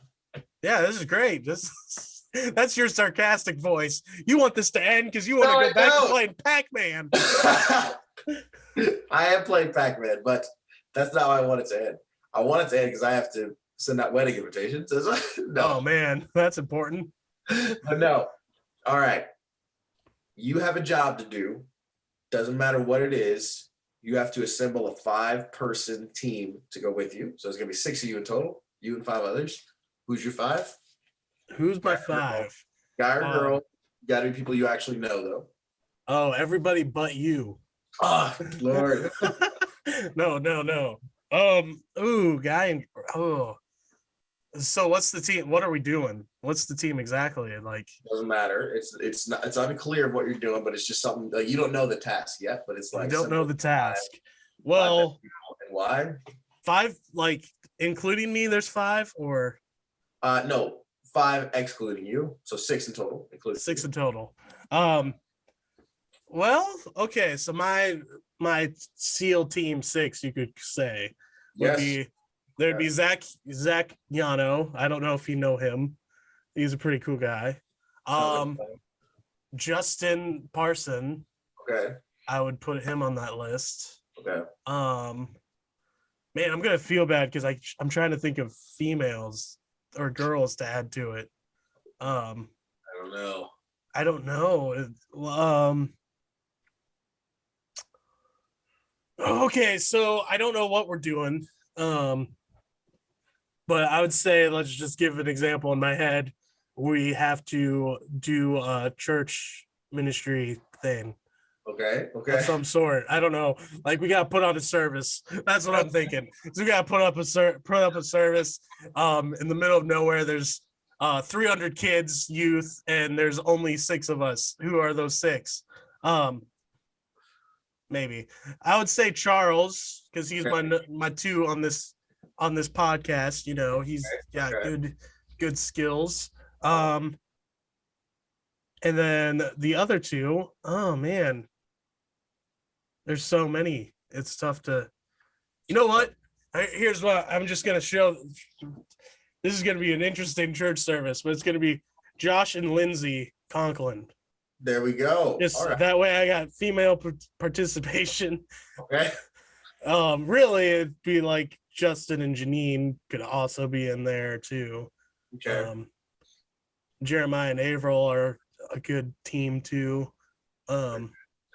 Yeah, this is great. That's your sarcastic voice. You want this to end because you want to go back to playing Pac-Man. I am playing Pac-Man, but that's not how I want it to end. I want it to end because I have to send out wedding invitations. No. Oh man, that's important. But no. All right. You have a job to do. Doesn't matter what it is. You have to assemble a 5-person team to go with you. So it's gonna be 6 of you in total. You and 5 others. Who's your 5? Who's my 5? Guy or girl? Gotta be people you actually know, though. Oh, everybody but you. Oh, Lord. No. Guy and so what's the team? What are we doing? What's the team exactly? Like, doesn't matter. It's unclear what you're doing, but it's just something like you don't know the task yet, but it's like you don't know the task. Well, and why? 5, like including me, there's 5, or no, 5 excluding you, so 6 in total, including 6 in total. Well, okay, so my SEAL team 6, you could say, would be there'd be Zack Jano. I don't know if you know him. He's a pretty cool guy. Justin Parson. Okay. I would put him on that list. Okay. Man, I'm gonna feel bad because I'm trying to think of females or girls to add to it. I don't know. Okay, so I don't know what we're doing. But I would say, let's just give an example in my head. We have to do a church ministry thing. Okay. Of some sort. I don't know. Like, we got to put on a service. That's what I'm thinking. So we got to put up a service. In the middle of nowhere, there's 300 kids, youth, and there's only 6 of us. Who are those 6? Maybe I would say Charles, because he's my 2 on this podcast. You know, he's got good skills. And then the other 2, oh man, there's so many. It's tough to. You know what? Here's what I'm just gonna show. This is gonna be an interesting church service, but it's gonna be Josh and Lindsay Conklin. There we go. Just that way, I got female participation. Okay. Really, it'd be like Justin and Janine could also be in there too. Okay. Jeremiah and Averill are a good team too.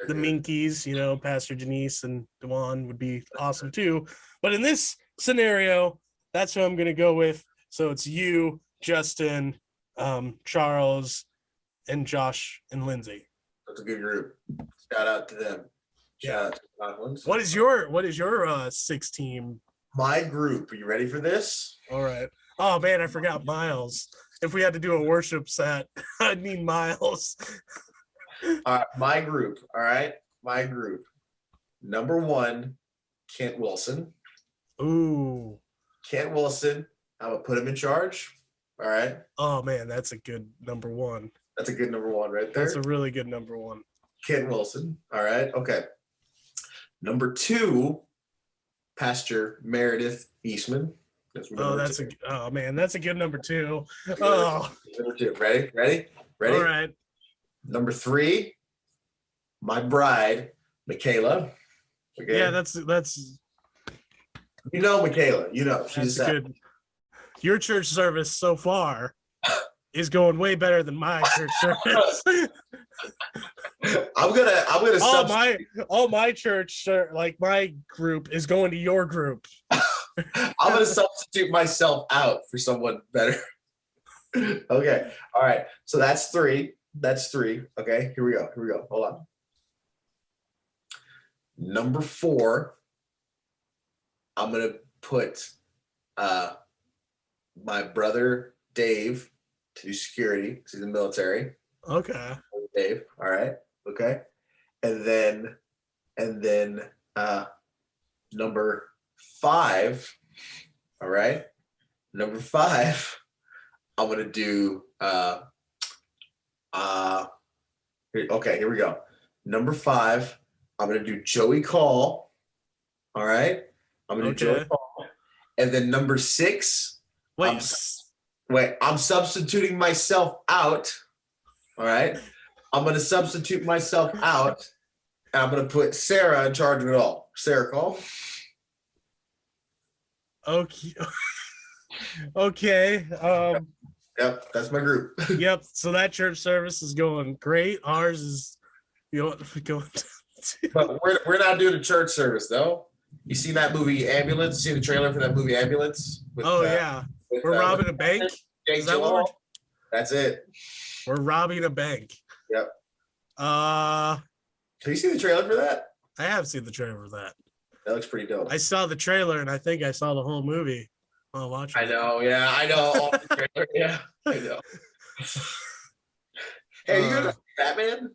The Minkies, you know, Pastor Janice and Dewan would be awesome too. But in this scenario, that's who I'm going to go with. So it's you, Justin, Charles, and Josh and Lindsay. That's a good group. Shout out to them. Shout out to Conklins. What is your 6 team? My group. Are you ready for this? All right. Oh man, I forgot Miles. If we had to do a worship set, I'd need Miles. All right, my group. All right, my group. Number 1, Kent Wilson. Ooh. Kent Wilson. I'm gonna put him in charge. All right. Oh man, that's a good number 1. That's a good number 1 right there. That's a really good number 1. Kent Wilson. All right. Okay. Number 2, Pastor Meredith Eastman. That's a good number 2. Oh. Number 2. Ready? All right. Number 3, my bride, Michaela. Okay. Yeah, that's you know Michaela. You know she's good. Your church service so far is going way better than my church service. I'm gonna all my church, like my group, is going to your group. I'm gonna substitute myself out for someone better. Okay. All right. So that's 3. Okay. Here we go. Hold on. Number 4, I'm gonna put my brother Dave to do security because he's in the military. Okay. Dave. All right. Okay. And then number 5. All right. Number 5, I'm gonna do here we go. Number 5, I'm gonna do Joey Call. All right. I'm gonna do Joey Call. And then number 6, I'm substituting myself out. All right. I'm gonna substitute myself out, and I'm gonna put Sarah in charge of it all. Sarah Call. Okay. Okay. Yep, that's my group. Yep. So that church service is going great. Ours is going. But we're not doing a church service though. You seen that movie Ambulance? You seen the trailer for that movie Ambulance? Yeah. We're robbing a bank. Is that what That's it. We're robbing a bank. Yep. Have you seen the trailer for that? I have seen the trailer for that. That looks pretty dope. I saw the trailer and I think I saw the whole movie while watching. I know. All the trailer. Yeah, I know. Hey, you gonna Batman?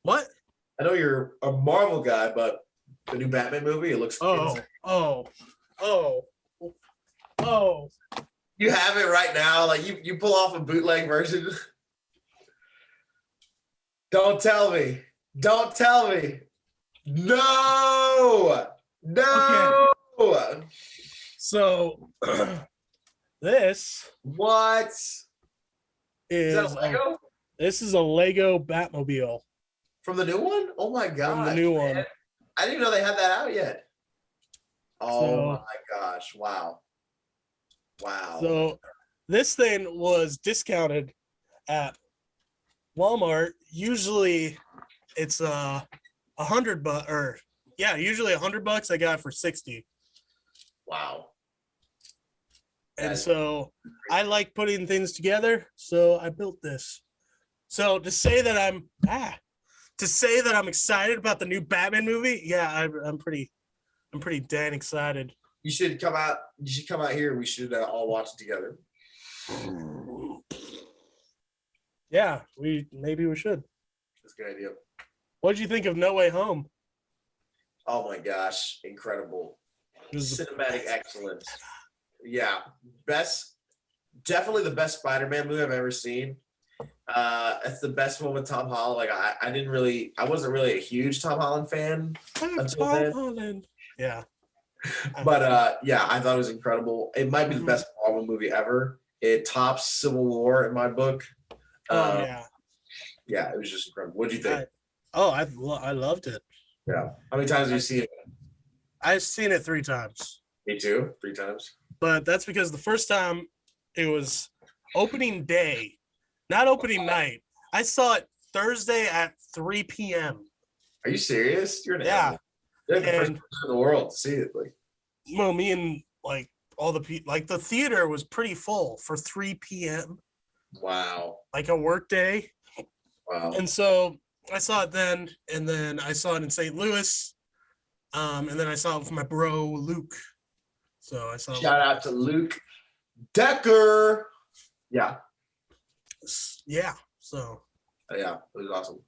What? I know you're a Marvel guy, but the new Batman movie, it looks. Oh. You have it right now. Like you pull off a bootleg version. Don't tell me. No. Okay. So this is that a Lego? This is a Lego Batmobile. From the new one? Oh my god. From the new one. I didn't even know they had that out yet. Oh my gosh. Wow. So this thing was discounted at Walmart. Usually it's $100 usually $100. I got it for 60. Wow. And so I like putting things together, so I built this. So to say that I'm excited about the new Batman movie, yeah, I'm pretty damn excited. You should come out here. We should all watch it together. Yeah, maybe we should. That's a good idea. What did you think of No Way Home? Oh my gosh, incredible. Cinematic excellence. Yeah. Definitely the best Spider-Man movie I've ever seen. It's the best one with Tom Holland. Like I wasn't really a huge Tom Holland fan until then. Holland. Yeah. But yeah, I thought it was incredible. It might be the best Marvel movie ever. It tops Civil War in my book. Yeah. Yeah, it was just incredible. What did you think? I loved it. Yeah. How many times have you seen it? I've seen it 3 times. Me too. 3 times. But that's because the first time it was opening day, not opening night. I saw it Thursday at 3 p.m. Are you serious? You're an animal. You're like the first person in the world to see it. Like, well, me and like all the people, like the theater was pretty full for 3 p.m. Wow. Like a work day. Wow. And so I saw it then, and then I saw it in St. Louis. And then I saw it with my bro Luke. So I saw. Shout out to Luke Decker. Yeah. Yeah. So. Yeah, it was awesome.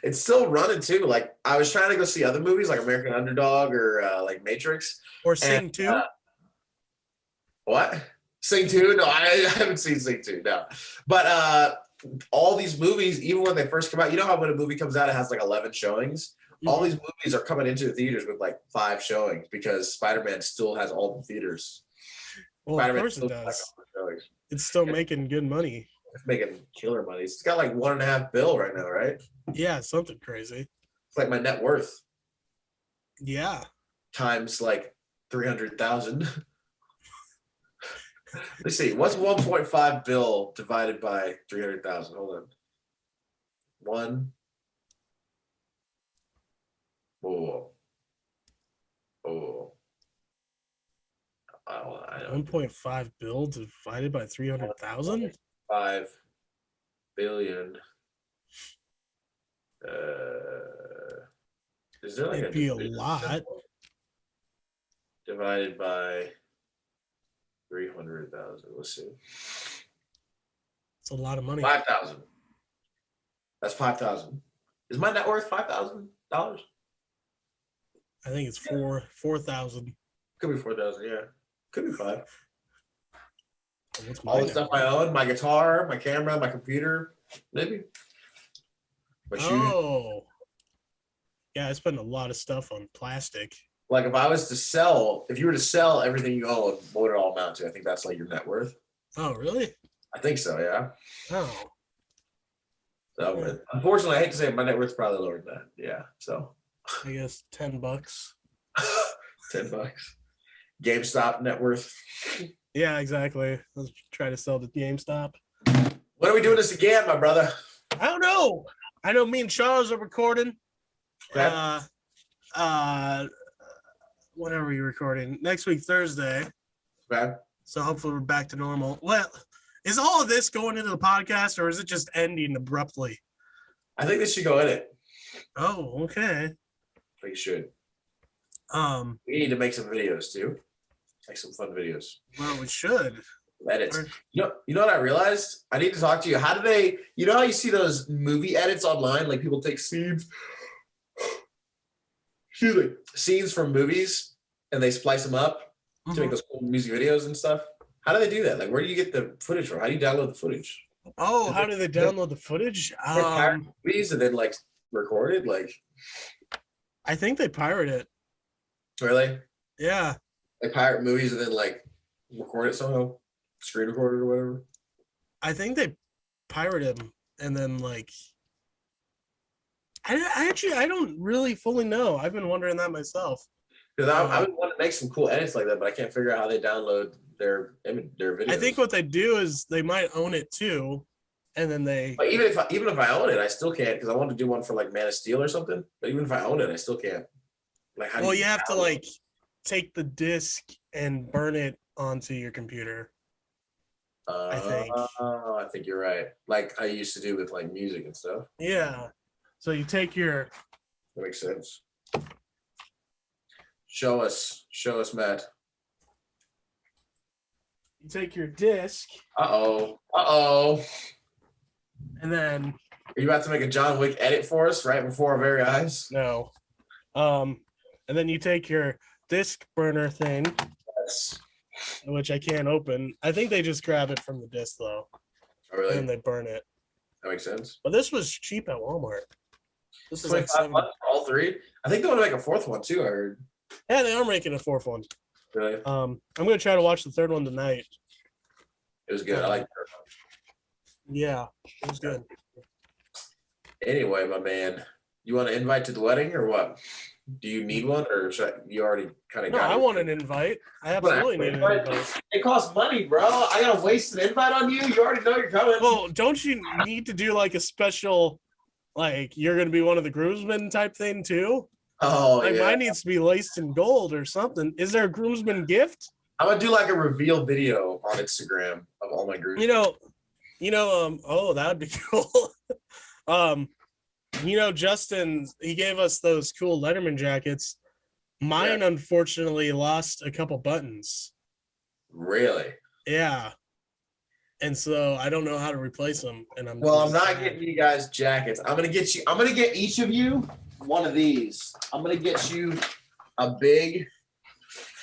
It's still running too. Like I was trying to go see other movies like American Underdog or like Matrix or Sing 2. What? Sing 2? No, I haven't seen Sing 2. No, but all these movies, even when they first come out, you know how when a movie comes out, it has like 11 showings. Mm-hmm. All these movies are coming into the theaters with like 5 showings because Spider-Man still has all the theaters. Well, Spider-Man of course it does. It's still making good money. It's making killer money. It's got like $1.5 billion right now, right? Yeah, something crazy. It's like my net worth. Yeah. Times like 300,000. Let's see. What's 1.5 billion divided by 300,000? Hold on. 1. Oh. 1.5 billion divided by 300,000? 5 billion. Is there like it'd be a lot divided by 300,000? Let's see. It's a lot of money. 5,000. That's 5,000. Is my net worth $5,000? I think it's 4,000. Could be 4,000. Yeah, could be 5. All the stuff I own: my guitar, my camera, my computer, maybe. My shoes. Yeah, I spend a lot of stuff on plastic. Like if you were to sell everything you own, what would it all amount to? I think that's like your net worth. Oh, really? I think so, yeah. Oh. So, unfortunately, I hate to say it, my net worth is probably lower than that. Yeah, so. I guess $10. $10. GameStop net worth. Yeah, exactly. Let's try to sell to GameStop. When are we doing this again, my brother? I don't know. I know me and Charles are recording. Okay. When are we recording? Next week, Thursday. Okay. So hopefully we're back to normal. Well, is all of this going into the podcast or is it just ending abruptly? I think this should go in it. Oh, okay. I think it should. We need to make some videos too. Like some fun videos. Well, we should. Edits. You know what I realized? I need to talk to you. How do they, you know how you see those movie edits online? Like people take scenes from movies and they splice them up to make those cool music videos and stuff. How do they do that? Like, where do you get the footage from? How do you download the footage? Oh, how do they download the footage? Movies and then like record it? Like, I think they pirate it. Really? Yeah. They pirate movies and then like record it somehow, screen record it or whatever. I think they pirate them and then like. I don't really fully know. I've been wondering that myself. Because I would want to make some cool edits like that, but I can't figure out how they download their videos. I think what they do is they might own it too, and then they. But even if I own it, I still can't because I want to do one for like Man of Steel or something. But even if I own it, I still can't. Like, how? Well, you have to like take the disc and burn it onto your computer. I think you're right. Like I used to do with like music and stuff. Yeah. So you take your. That makes sense. Show us, Matt. You take your disc. Uh-oh. And then are you about to make a John Wick edit for us right before our very eyes? No. And then you take your disc burner thing, Yes. which I can't open. I think they just grab it from the disc though. Oh, really? And then they burn it. That makes sense. But this was cheap at Walmart. This is like $25 for all three. I think they want to make a fourth one too. I heard. Yeah, they are making a fourth one. Really? I'm gonna try to watch the third one tonight. It was good. I like the third one. Yeah, it was good. Anyway, my man, you want an invite to the wedding or what? Do you need one, or you already kind of got it? I want an invite. I absolutely need an invite. It costs money, bro. I gotta waste an invite on you. You already know you're coming. Well, don't you need to do like a special, like you're gonna be one of the groomsmen type thing too? Oh, like yeah. Mine needs to be laced in gold or something. Is there a groomsman gift? I'm gonna do like a reveal video on Instagram of all my groomsmen. Oh, that would be cool. Justin, he gave us those cool Letterman jackets. Mine, unfortunately, lost a couple buttons. Really? Yeah. And so I don't know how to replace them. And I'm not getting you guys jackets. I'm gonna get each of you one of these. I'm gonna get you a big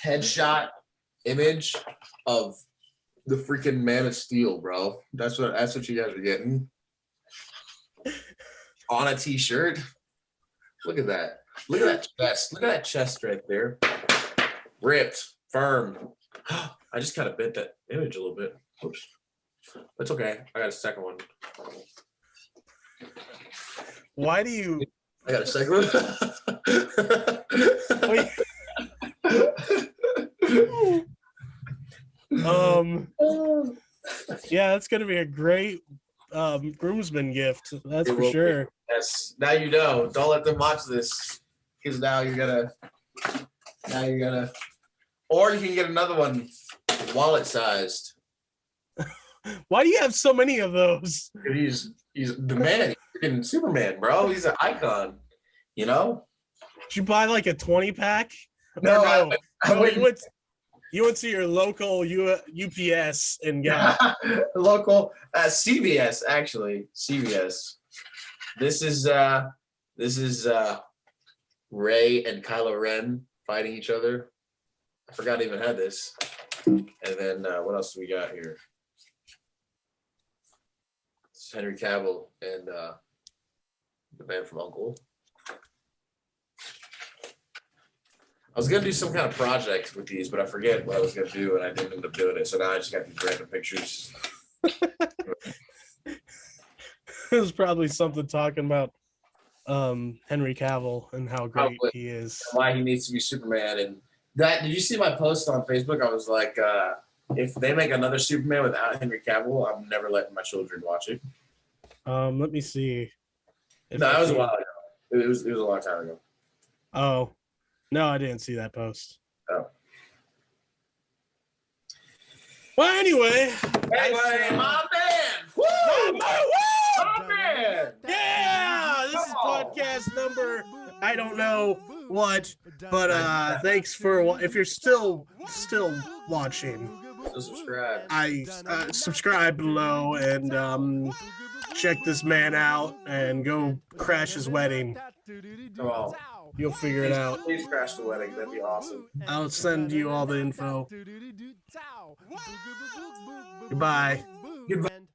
headshot image of the freaking Man of Steel, bro. That's what you guys are getting. On a t-shirt. Look at that. Look at that chest. Look at that chest right there. Ripped, firm. I just kind of bent that image a little bit. Oops. That's okay. I got a second one. Why do you? I got a second one. Yeah, that's gonna be a great groomsman gift. That's for sure. Yes. Now you know. Don't let them watch this, because now you're gonna. Or you can get another one, wallet sized. Why do you have so many of those? He's the man. He's freaking Superman, bro. He's an icon. You know. Did you buy like a 20-pack? No. You went to your local UPS and got local CVS, actually. CVS. This is Ray and Kylo Ren fighting each other. I forgot I even had this. And then what else do we got here? It's Henry Cavill and the man from Uncle. I was gonna do some kind of project with these, but I forget what I was gonna do, and I didn't end up doing it. So now I just got these random pictures. It was probably something talking about Henry Cavill and how great he is. Why he needs to be Superman. And that, did you see my post on Facebook? I was like, if they make another Superman without Henry Cavill, I'm never letting my children watch it. Let me see. No, that was a while ago. It was a long time ago. Oh. No, I didn't see that post. Oh. Well, anyway, my man. Woo! My man. Yeah, this is podcast number, I don't know what, but thanks for, if you're still watching, so subscribe. Subscribe below and check this man out and go crash his wedding. Come on. You'll figure it out. Please crash the wedding. That'd be awesome. I'll send you all the info. Goodbye. Goodbye.